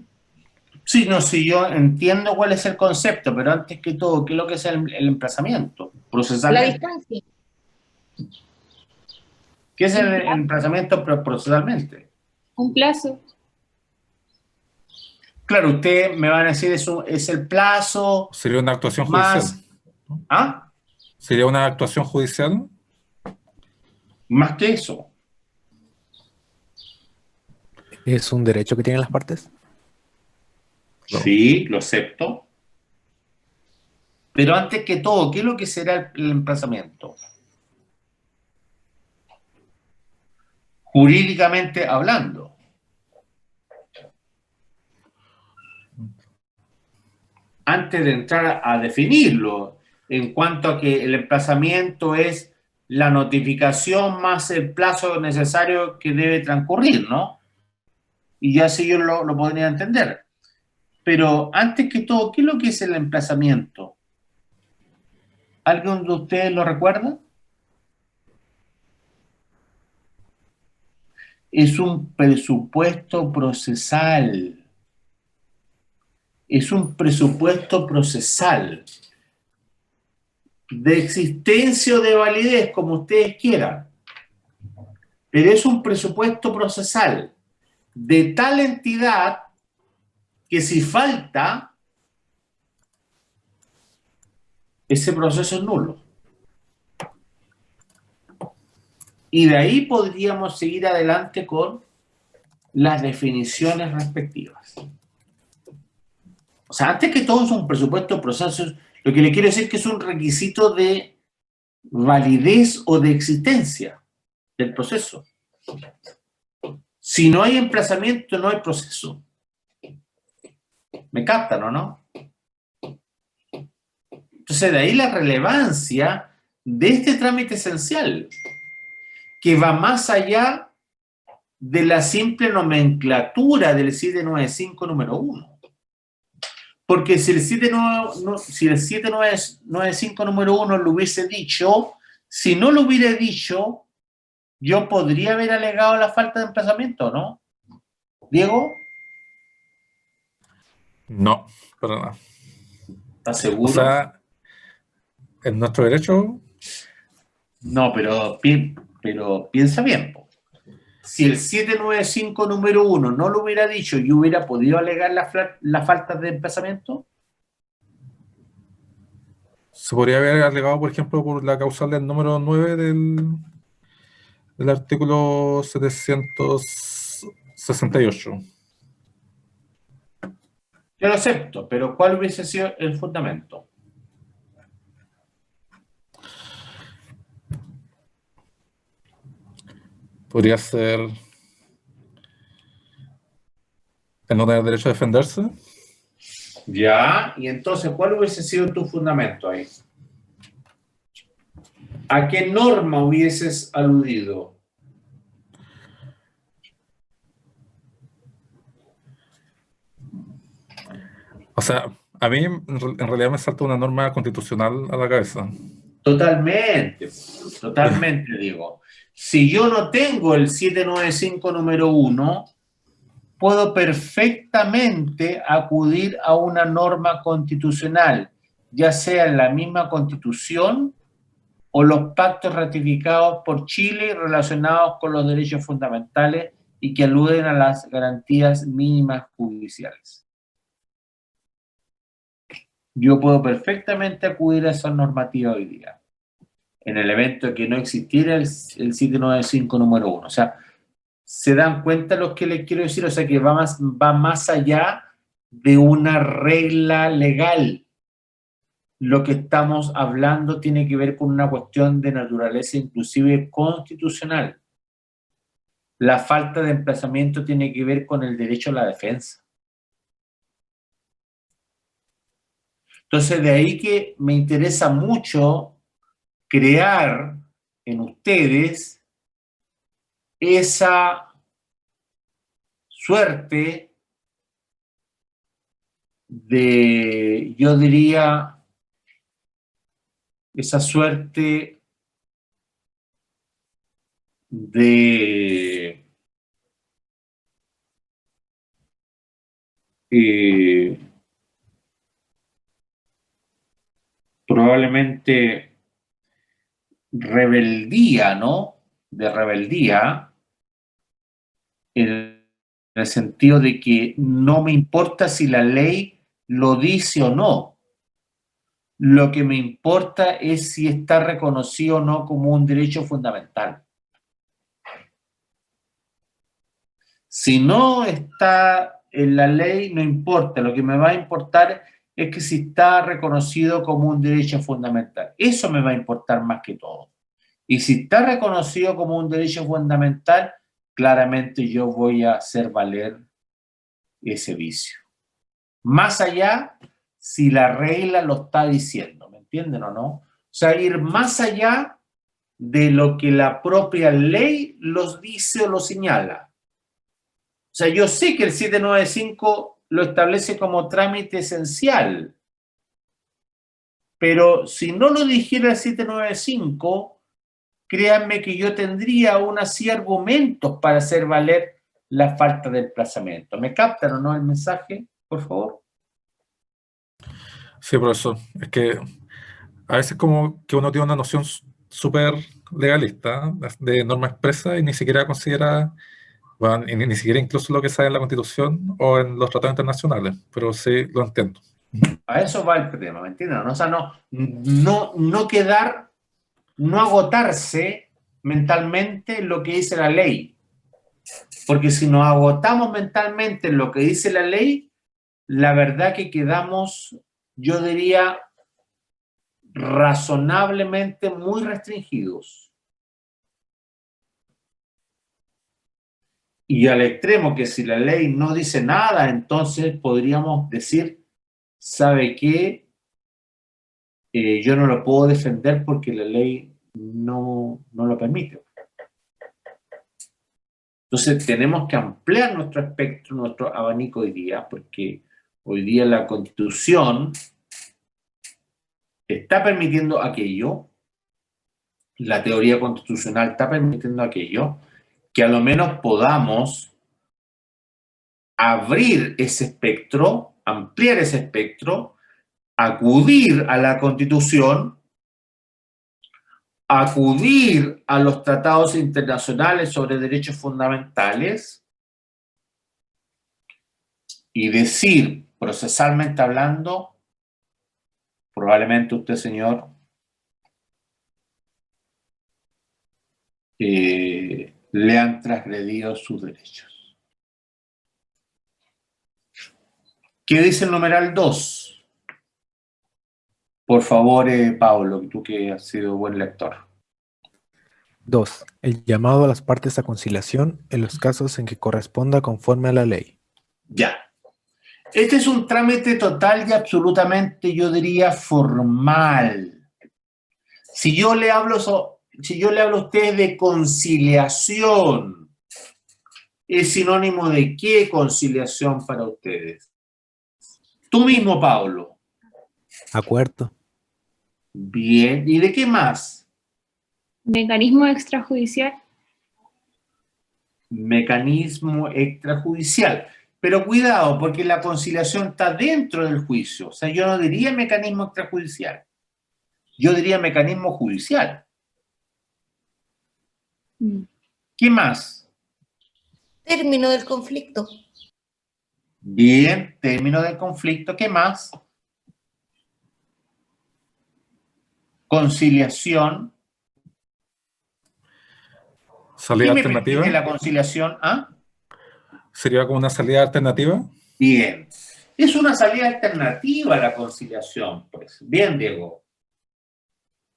Sí, no, sí, yo entiendo cuál es el concepto, pero antes que todo, ¿qué es lo que es el emplazamiento? La Procesalmente. distancia. ¿Qué es el emplazamiento procesalmente? Un plazo. Claro, ustedes me van a decir eso es el plazo Sería una actuación más... judicial. ¿Ah? Sería una actuación judicial. Más que eso. ¿Es un derecho que tienen las partes? No. Sí, lo acepto. Pero antes que todo, ¿qué es lo que será el emplazamiento? Jurídicamente hablando. Antes de entrar a definirlo, en cuanto a que el emplazamiento es la notificación más el plazo necesario que debe transcurrir, ¿no? Y ya sí yo lo podría entender. Pero antes que todo, ¿qué es lo que es el emplazamiento? ¿Alguien de ustedes lo recuerda? Es un presupuesto procesal. Es un presupuesto procesal de existencia o de validez, como ustedes quieran. Pero es un presupuesto procesal de tal entidad que si falta, ese proceso es nulo. Y de ahí podríamos seguir adelante con las definiciones respectivas. O sea, antes que todo es un presupuesto procesal. Lo que le quiero decir es que es un requisito de validez o de existencia del proceso. Si no hay emplazamiento, no hay proceso. ¿Me captan o no? Entonces, de ahí la relevancia de este trámite esencial, que va más allá de la simple nomenclatura del 795 número 1. Porque si el 795 número 1 lo hubiese dicho, si no lo hubiera dicho, yo podría haber alegado la falta de emplazamiento, ¿no? ¿Diego? No, para nada. ¿Estás O seguro? sea, en nuestro derecho, No, pero piensa bien, po. Si el 795 número 1 no lo hubiera dicho y hubiera podido alegar la falta de emplazamiento. Se podría haber alegado, por ejemplo, por la causal del número 9 del artículo 768. Yo lo acepto, pero ¿cuál hubiese sido el fundamento? Podría ser el no tener derecho a defenderse. Ya, y entonces, ¿cuál hubiese sido tu fundamento ahí? ¿A qué norma hubieses aludido? O sea, a mí en realidad me salta una norma constitucional a la cabeza. Totalmente, digo. Si yo no tengo el 795 número 1, puedo perfectamente acudir a una norma constitucional, ya sea en la misma Constitución o los pactos ratificados por Chile relacionados con los derechos fundamentales y que aluden a las garantías mínimas judiciales. Yo puedo perfectamente acudir a esa normativa hoy día, en el evento de que no existiera el 795 número 1. O sea, ¿se dan cuenta lo que les quiero decir? O sea, que va más allá de una regla legal. Lo que estamos hablando tiene que ver con una cuestión de naturaleza inclusive constitucional. La falta de emplazamiento tiene que ver con el derecho a la defensa. Entonces, de ahí que me interesa mucho crear en ustedes esa suerte de, yo diría, esa suerte de probablemente rebeldía, ¿no? De rebeldía, en el sentido de que no me importa si la ley lo dice o no. Lo que me importa es si está reconocido o no como un derecho fundamental. Si no está en la ley, no importa. Lo que me va a importar es que si está reconocido como un derecho fundamental. Eso me va a importar más que todo. Y si está reconocido como un derecho fundamental, claramente yo voy a hacer valer ese vicio. Más allá, si la regla lo está diciendo, ¿me entienden o no? O sea, ir más allá de lo que la propia ley los dice o lo señala. O sea, yo sé que el 795 lo establece como trámite esencial, pero si no lo dijera el 795, créanme que yo tendría aún así argumentos para hacer valer la falta de emplazamiento. ¿Me captan o no el mensaje, por favor? Sí, profesor. Es que a veces como que uno tiene una noción súper legalista de norma expresa y ni siquiera considera, bueno, ni siquiera incluso lo que sale en la Constitución o en los tratados internacionales, pero sí lo entiendo. A eso va el tema, ¿me entienden? O sea, no quedar, no agotarse mentalmente en lo que dice la ley. Porque si nos agotamos mentalmente en lo que dice la ley, la verdad que quedamos, yo diría, razonablemente muy restringidos. Y al extremo que si la ley no dice nada, entonces podríamos decir, ¿sabe qué? Yo no lo puedo defender porque la ley no lo permite. Entonces tenemos que ampliar nuestro espectro, nuestro abanico hoy día, porque hoy día la Constitución está permitiendo aquello, la teoría constitucional está permitiendo aquello, que a lo menos podamos abrir ese espectro, ampliar ese espectro, acudir a la Constitución acudir a los tratados internacionales sobre derechos fundamentales y decir, procesalmente hablando, probablemente usted, señor, le han transgredido sus derechos. ¿Qué dice el numeral 2? Por favor, Pablo, tú que has sido buen lector. 2. El llamado a las partes a conciliación en los casos en que corresponda conforme a la ley. Ya. Este es un trámite total y absolutamente, yo diría, formal. Si yo le hablo a usted de conciliación, ¿es sinónimo de qué conciliación para ustedes? Tú mismo, Pablo. Acuerdo. Bien. ¿Y de qué más? Mecanismo extrajudicial. Mecanismo extrajudicial. Pero cuidado, porque la conciliación está dentro del juicio. O sea, yo no diría mecanismo extrajudicial. Yo diría mecanismo judicial. ¿Qué más? Término del conflicto. Bien, término del conflicto. ¿Qué más? Conciliación. ¿Salida ¿Qué me alternativa? permite la conciliación? ¿Ah? ¿Sería como una salida alternativa? Bien. Es una salida alternativa a la conciliación, pues. Bien, Diego.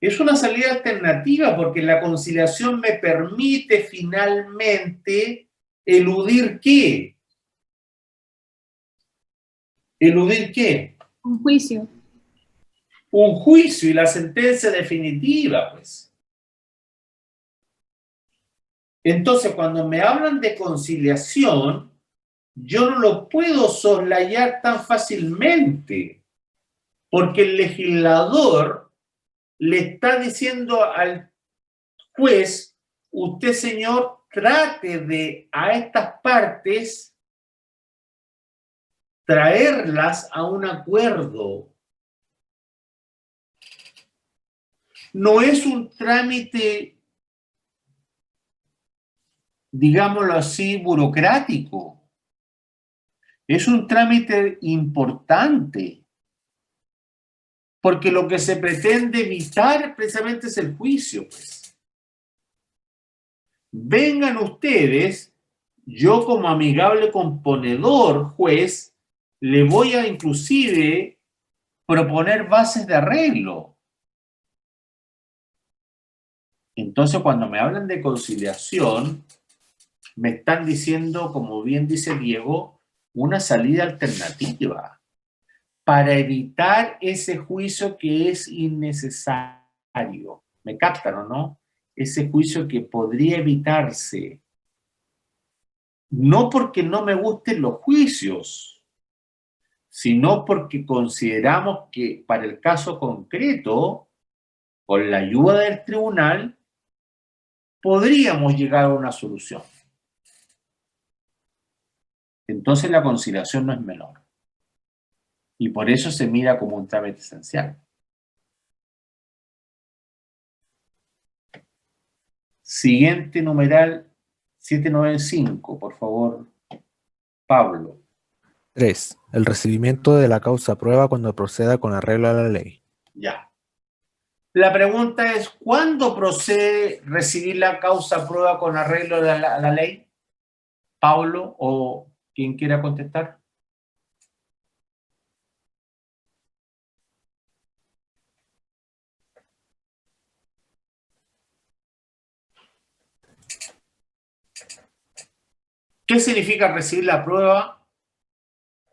Es una salida alternativa porque la conciliación me permite finalmente eludir ¿qué? ¿Eludir qué? Un juicio. Un juicio y la sentencia definitiva, pues. Entonces, cuando me hablan de conciliación, yo no lo puedo soslayar tan fácilmente, porque el legislador le está diciendo al juez, usted, señor, trate de a estas partes traerlas a un acuerdo. No es un trámite, digámoslo así, burocrático. Es un trámite importante, porque lo que se pretende evitar precisamente es el juicio, pues. Vengan ustedes, yo como amigable componedor, juez, le voy a inclusive proponer bases de arreglo. Entonces, cuando me hablan de conciliación, me están diciendo, como bien dice Diego, una salida alternativa para evitar ese juicio que es innecesario. ¿Me captan o no? Ese juicio que podría evitarse. No porque no me gusten los juicios, sino porque consideramos que para el caso concreto, con la ayuda del tribunal, podríamos llegar a una solución. Entonces la conciliación no es menor. Y por eso se mira como un trámite esencial. Siguiente numeral 795, por favor, Pablo. 3. El recibimiento de la causa prueba cuando proceda con arreglo a la ley. Ya. La pregunta es, ¿cuándo procede recibir la causa prueba con arreglo a la ley? Pablo o quien quiera contestar. ¿Qué significa recibir la prueba,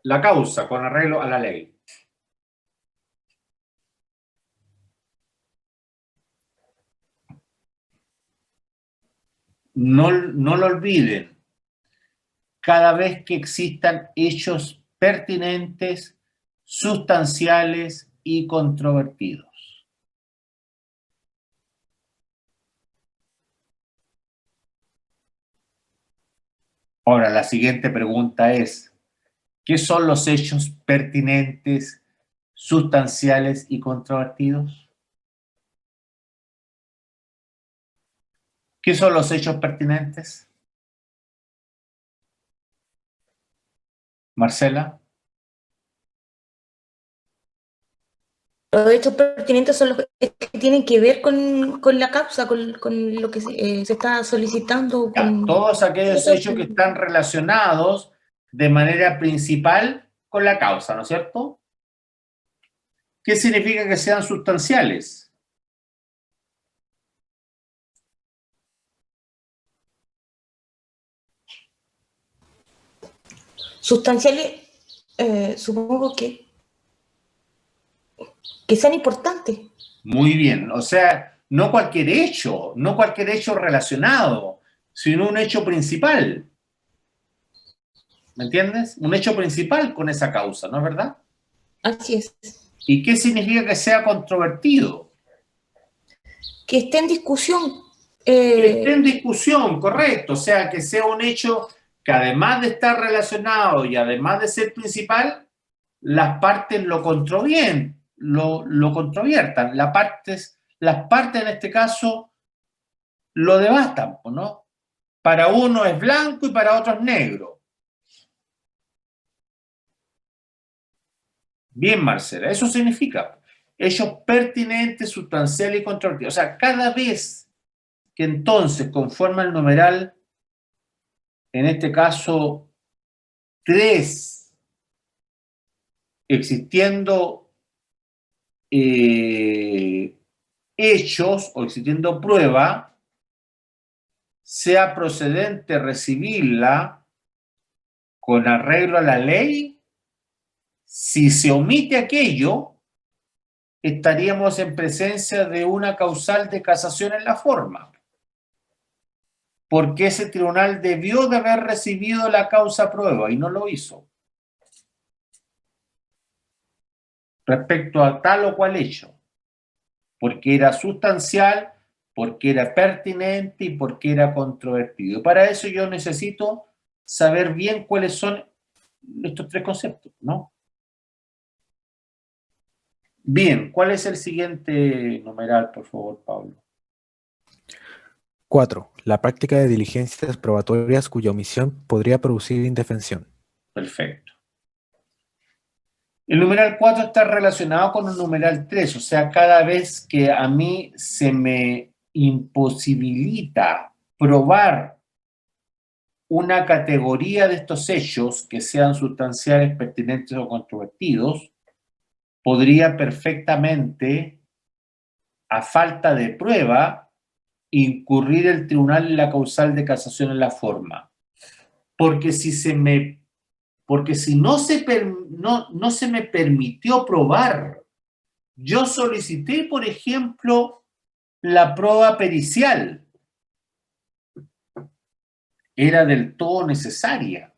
la causa con arreglo a la ley? No lo olviden. Cada vez que existan hechos pertinentes, sustanciales y controvertidos. Ahora, la siguiente pregunta es, ¿qué son los hechos pertinentes, sustanciales y controvertidos? ¿Qué son los hechos pertinentes? Marcela. Los hechos pertinentes son los que tienen que ver con la causa, con lo que se está solicitando. Todos aquellos hechos que están relacionados de manera principal con la causa, ¿no es cierto? ¿Qué significa que sean sustanciales? Sustanciales, supongo que sean importantes. Muy bien, o sea, no cualquier hecho relacionado, sino un hecho principal. ¿Me entiendes? Un hecho principal con esa causa, ¿no es verdad? Así es. ¿Y qué significa que sea controvertido? Que esté en discusión. Que esté en discusión, correcto. O sea, que sea un hecho que además de estar relacionado y además de ser principal, las partes lo controviertan. Las partes en este caso lo debatan, ¿no? Para uno es blanco y para otro es negro. Bien, Marcela, eso significa hechos pertinentes, sustanciales y controvertidos. O sea, cada vez que entonces conforma el numeral, en este caso 3, existiendo hechos o existiendo prueba, sea procedente recibirla con arreglo a la ley. Si se omite aquello, estaríamos en presencia de una causal de casación en la forma, porque ese tribunal debió de haber recibido la causa prueba y no lo hizo respecto a tal o cual hecho, porque era sustancial, porque era pertinente y porque era controvertido. Para eso yo necesito saber bien cuáles son estos 3 conceptos, ¿no? Bien, ¿cuál es el siguiente numeral, por favor, Pablo? 4. La práctica de diligencias probatorias cuya omisión podría producir indefensión. Perfecto. El numeral 4 está relacionado con el numeral 3, o sea, cada vez que a mí se me imposibilita probar una categoría de estos hechos que sean sustanciales, pertinentes o controvertidos, podría perfectamente, a falta de prueba, incurrir el tribunal en la causal de casación en la forma. Porque si no se me permitió probar, yo solicité, por ejemplo, la prueba pericial. Era del todo necesaria.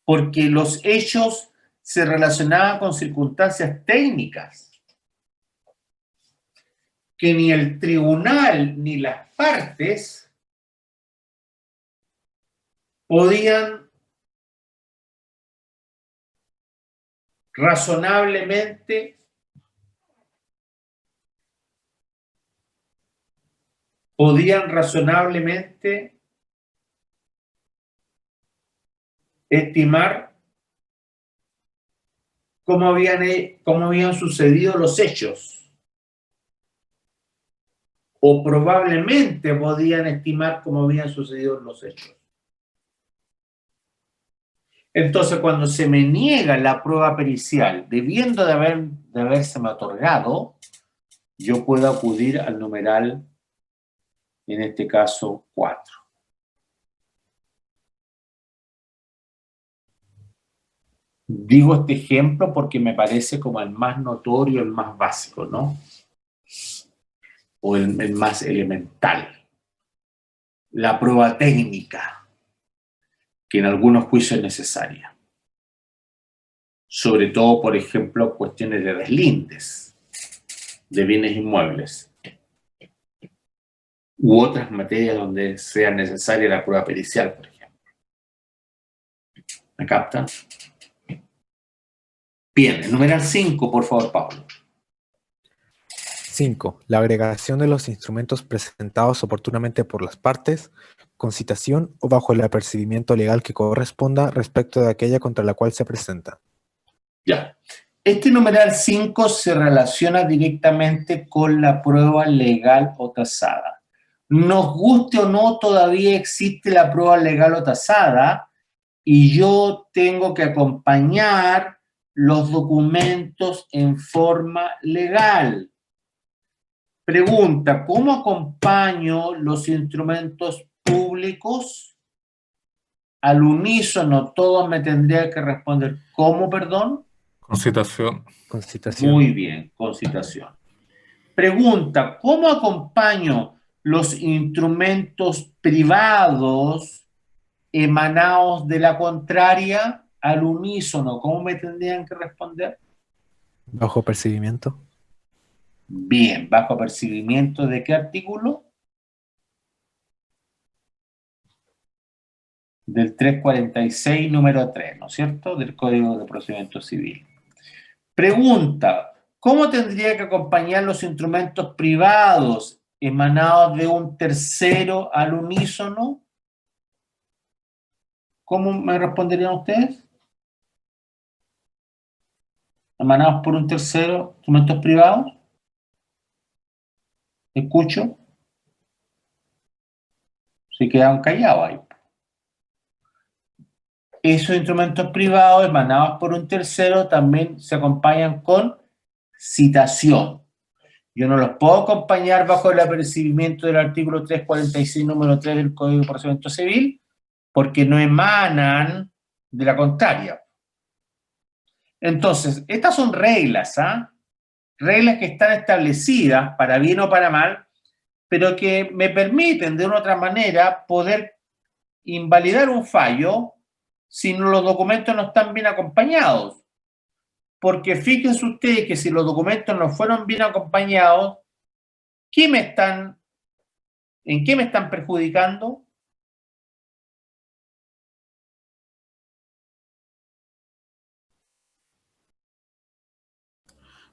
Porque los hechos se relacionaban con circunstancias técnicas que ni el tribunal ni las partes podían razonablemente estimar cómo habían sucedido los hechos. O probablemente podían estimar cómo habían sucedido los hechos. Entonces, cuando se me niega la prueba pericial, debiendo de habérseme otorgado, yo puedo acudir al numeral, en este caso, 4. Digo este ejemplo porque me parece como el más notorio, el más básico, ¿no? O el más elemental. La prueba técnica, que en algunos juicios es necesaria. Sobre todo, por ejemplo, cuestiones de deslindes de bienes inmuebles u otras materias donde sea necesaria la prueba pericial, por ejemplo. ¿Me captan? Bien, el numeral 5, por favor, Pablo. 5. La agregación de los instrumentos presentados oportunamente por las partes, con citación o bajo el apercibimiento legal que corresponda respecto de aquella contra la cual se presenta. Ya. Este numeral 5 se relaciona directamente con la prueba legal o tasada. Nos guste o no, todavía existe la prueba legal o tasada y yo tengo que acompañar los documentos en forma legal. Pregunta, ¿cómo acompaño los instrumentos públicos? Al unísono, todos me tendrían que responder, ¿cómo, perdón? Con citación. Con citación. Muy bien, con citación. Pregunta, ¿cómo acompaño los instrumentos privados emanados de la contraria al unísono? ¿Cómo me tendrían que responder? Bajo apercibimiento. Bien, ¿bajo apercibimiento de qué artículo? Del 346, número 3, ¿no es cierto? Del Código de Procedimiento Civil. Pregunta, ¿cómo tendría que acompañar los instrumentos privados emanados de un tercero al unísono? ¿Cómo me responderían ustedes? ¿Emanados por un tercero, instrumentos privados? ¿Escucho? Se quedaron callados ahí. Esos instrumentos privados emanados por un tercero también se acompañan con citación. Yo no los puedo acompañar bajo el apercibimiento del artículo 346, número 3 del Código de Procedimiento Civil, porque no emanan de la contraria. Entonces, estas son reglas, ¿ah? Reglas que están establecidas, para bien o para mal, pero que me permiten de una u otra manera poder invalidar un fallo si los documentos no están bien acompañados. Porque fíjense ustedes que si los documentos no fueron bien acompañados, ¿en qué me están perjudicando?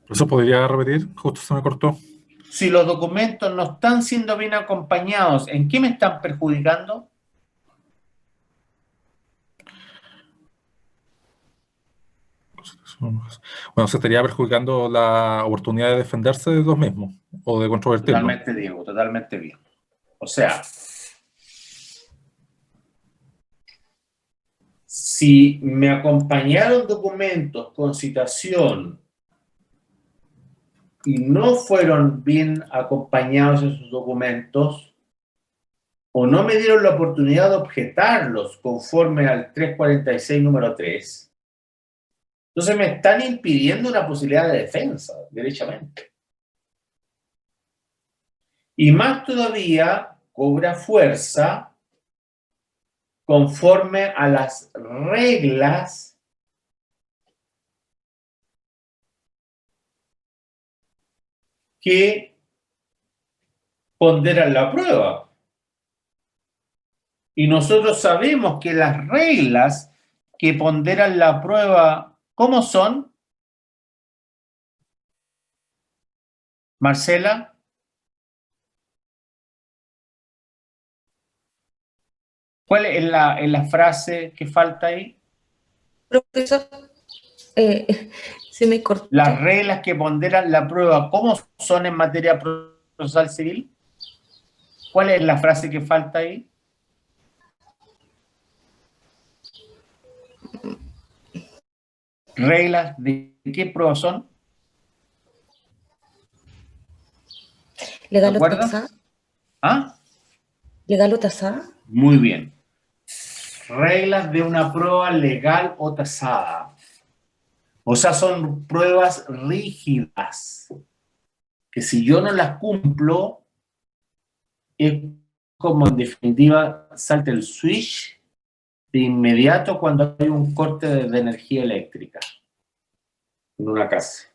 ¿Eso podría repetir? Justo se me cortó. Si los documentos no están siendo bien acompañados, ¿en qué me están perjudicando? Bueno, se estaría perjudicando la oportunidad de defenderse de los mismos o de controvertirlo. Totalmente, Diego, totalmente bien. O sea, si me acompañaron documentos con citación y no fueron bien acompañados esos documentos, o no me dieron la oportunidad de objetarlos conforme al 346 número 3, entonces me están impidiendo una posibilidad de defensa, derechamente. Y más todavía cobra fuerza conforme a las reglas que ponderan la prueba. Y nosotros sabemos que las reglas que ponderan la prueba, ¿cómo son? Marcela. ¿Cuál es la frase que falta ahí? Profesor, se me cortó. Las reglas que ponderan la prueba, ¿cómo son en materia procesal civil? ¿Cuál es la frase que falta ahí? ¿Reglas de qué prueba son? ¿Legal ¿De o acuerdo? tasada? ¿Ah? ¿Legal o tasada? Muy bien. Reglas de una prueba legal o tasada. O sea, son pruebas rígidas, que si yo no las cumplo, es como en definitiva salta el switch de inmediato cuando hay un corte de energía eléctrica en una casa.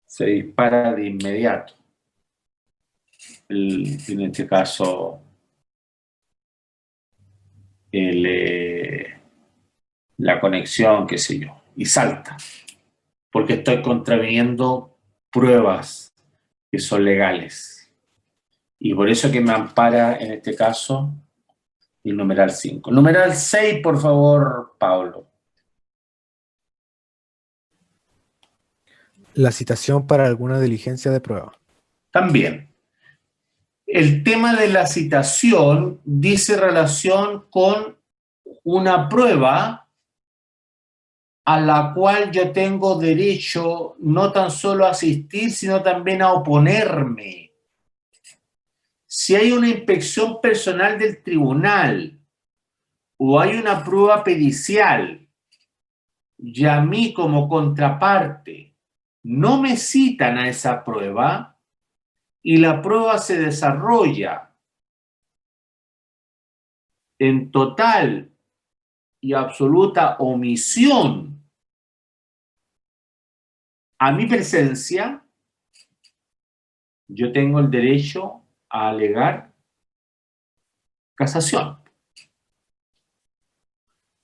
Se dispara de inmediato. En este caso, la conexión, qué sé yo, y salta, porque estoy contraviniendo pruebas que son legales. Y por eso que me ampara en este caso el numeral 5. Numeral 6, por favor, Pablo. La citación para alguna diligencia de prueba. También. El tema de la citación dice relación con una prueba a la cual yo tengo derecho no tan solo a asistir, sino también a oponerme. Si hay una inspección personal del tribunal o hay una prueba pericial y a mí como contraparte no me citan a esa prueba y la prueba se desarrolla en total y absoluta omisión a mi presencia, yo tengo el derecho a alegar casación.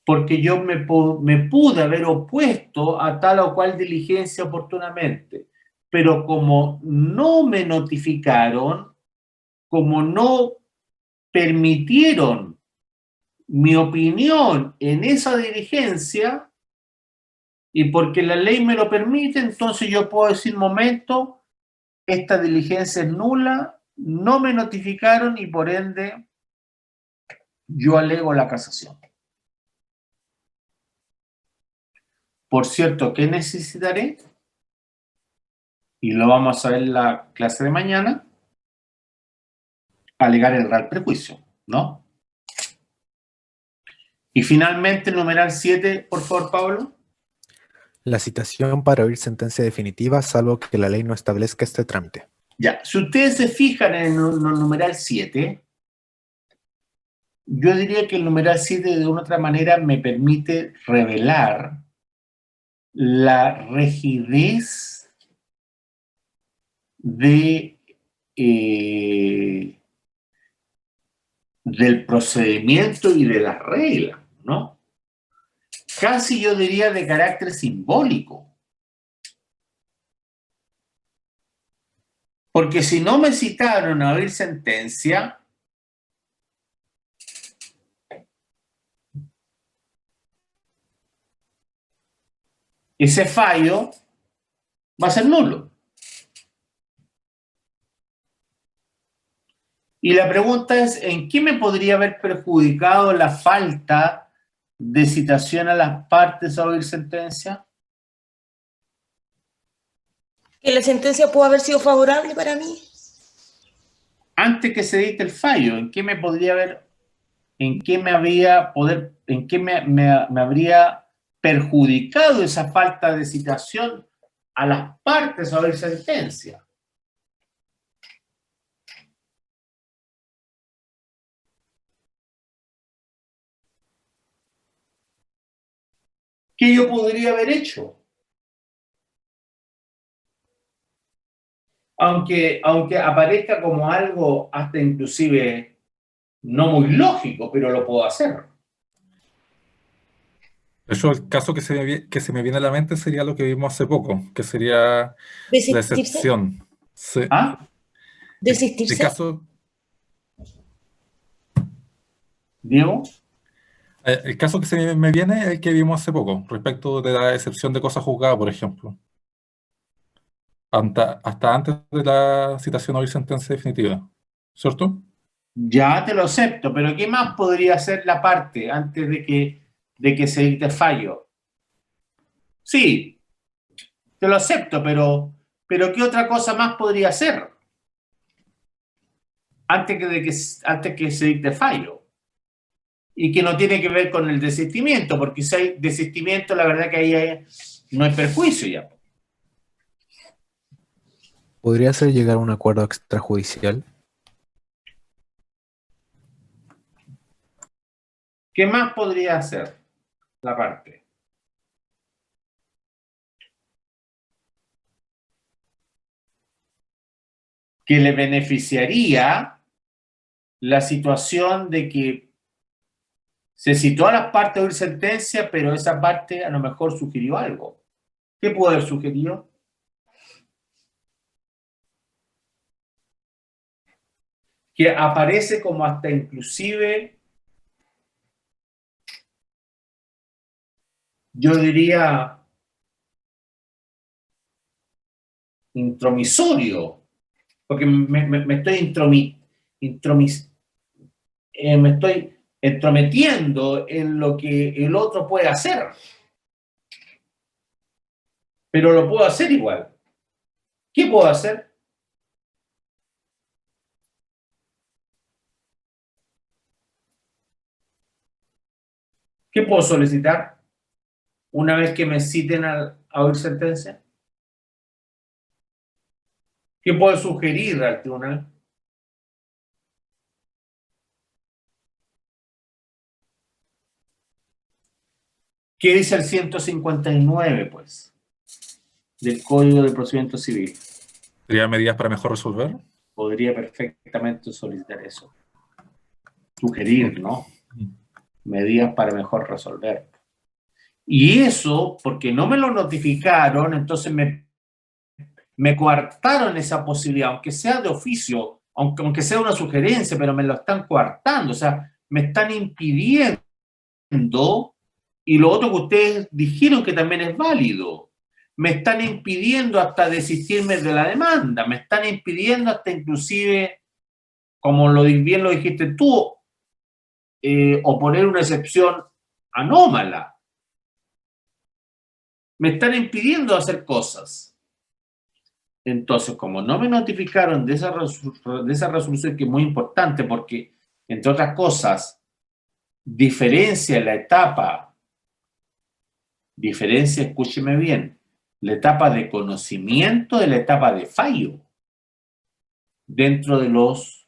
Porque yo me pude haber opuesto a tal o cual diligencia oportunamente. Pero como no me notificaron, como no permitieron mi opinión en esa diligencia, y porque la ley me lo permite, entonces yo puedo decir, momento, esta diligencia es nula, no me notificaron y por ende yo alego la casación. Por cierto, ¿qué necesitaré? Y lo vamos a ver en la clase de mañana. Alegar el real prejuicio, ¿no? Y finalmente, el numeral 7, por favor, Pablo. La citación para oír sentencia definitiva, salvo que la ley no establezca este trámite. Ya, si ustedes se fijan en el numeral 7, yo diría que el numeral 7 de una otra manera me permite revelar la rigidez del procedimiento y de las reglas, ¿no? Casi yo diría de carácter simbólico. Porque si no me citaron a oír sentencia, ese fallo va a ser nulo. Y la pregunta es, ¿en qué me podría haber perjudicado la falta de citación a las partes a oír sentencia? Que la sentencia pudo haber sido favorable para mí. Antes que se dicte el fallo, ¿en qué me podría haber, me habría perjudicado esa falta de citación a las partes a oír sentencia? ¿Qué yo podría haber hecho? Aunque aparezca como algo hasta inclusive no muy lógico, pero lo puedo hacer. De hecho, el caso que se me viene a la mente sería lo que vimos hace poco, que sería la ¿Desistirse? excepción. Sí. ¿Ah? El ¿Desistirse? caso, ¿Diego? el caso que se me viene es el que vimos hace poco, respecto de la excepción de cosa juzgada, por ejemplo. Hasta antes de la citación a oír sentencia definitiva, ¿cierto? Ya te lo acepto, pero ¿qué más podría hacer la parte antes de que se dicte el fallo? Sí, te lo acepto, pero ¿qué otra cosa más podría hacer antes que se dicte el fallo? Y que no tiene que ver con el desistimiento, porque si hay desistimiento, la verdad que ahí no hay perjuicio ya. ¿Podría ser llegar a un acuerdo extrajudicial? ¿Qué más podría hacer la parte? Que le beneficiaría la situación de que se citó a las partes a oír sentencia, pero esa parte a lo mejor sugirió algo. ¿Qué pudo haber sugerido? que aparece como hasta inclusive, yo diría, intromisorio, porque me estoy me estoy entrometiendo en lo que el otro puede hacer, pero lo puedo hacer igual. ¿Qué puedo hacer? ¿Qué puedo solicitar una vez que me citen a oír sentencia? ¿Qué puedo sugerir al tribunal? ¿Qué dice el 159, pues, del Código de Procedimiento Civil? ¿Sería medidas para mejor resolver? Podría perfectamente solicitar eso. Sugerir, ¿no? Medidas para mejor resolver. Y eso, porque no me lo notificaron, entonces me coartaron esa posibilidad, aunque sea de oficio, aunque sea una sugerencia, pero me lo están coartando, o sea, me están impidiendo, y lo otro que ustedes dijeron que también es válido, me están impidiendo hasta desistirme de la demanda, me están impidiendo hasta inclusive, como bien lo dijiste tú, oponer una excepción anómala. Me están impidiendo hacer cosas. Entonces, como no me notificaron de esa resolución, que es muy importante porque, entre otras cosas, escúcheme bien, la etapa de conocimiento de la etapa de fallo dentro de los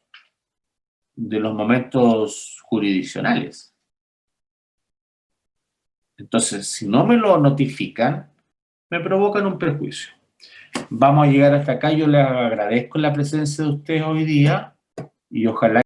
momentos jurisdiccionales. Entonces, si no me lo notifican, me provocan un perjuicio. Vamos a llegar hasta acá. Yo les agradezco la presencia de ustedes hoy día y ojalá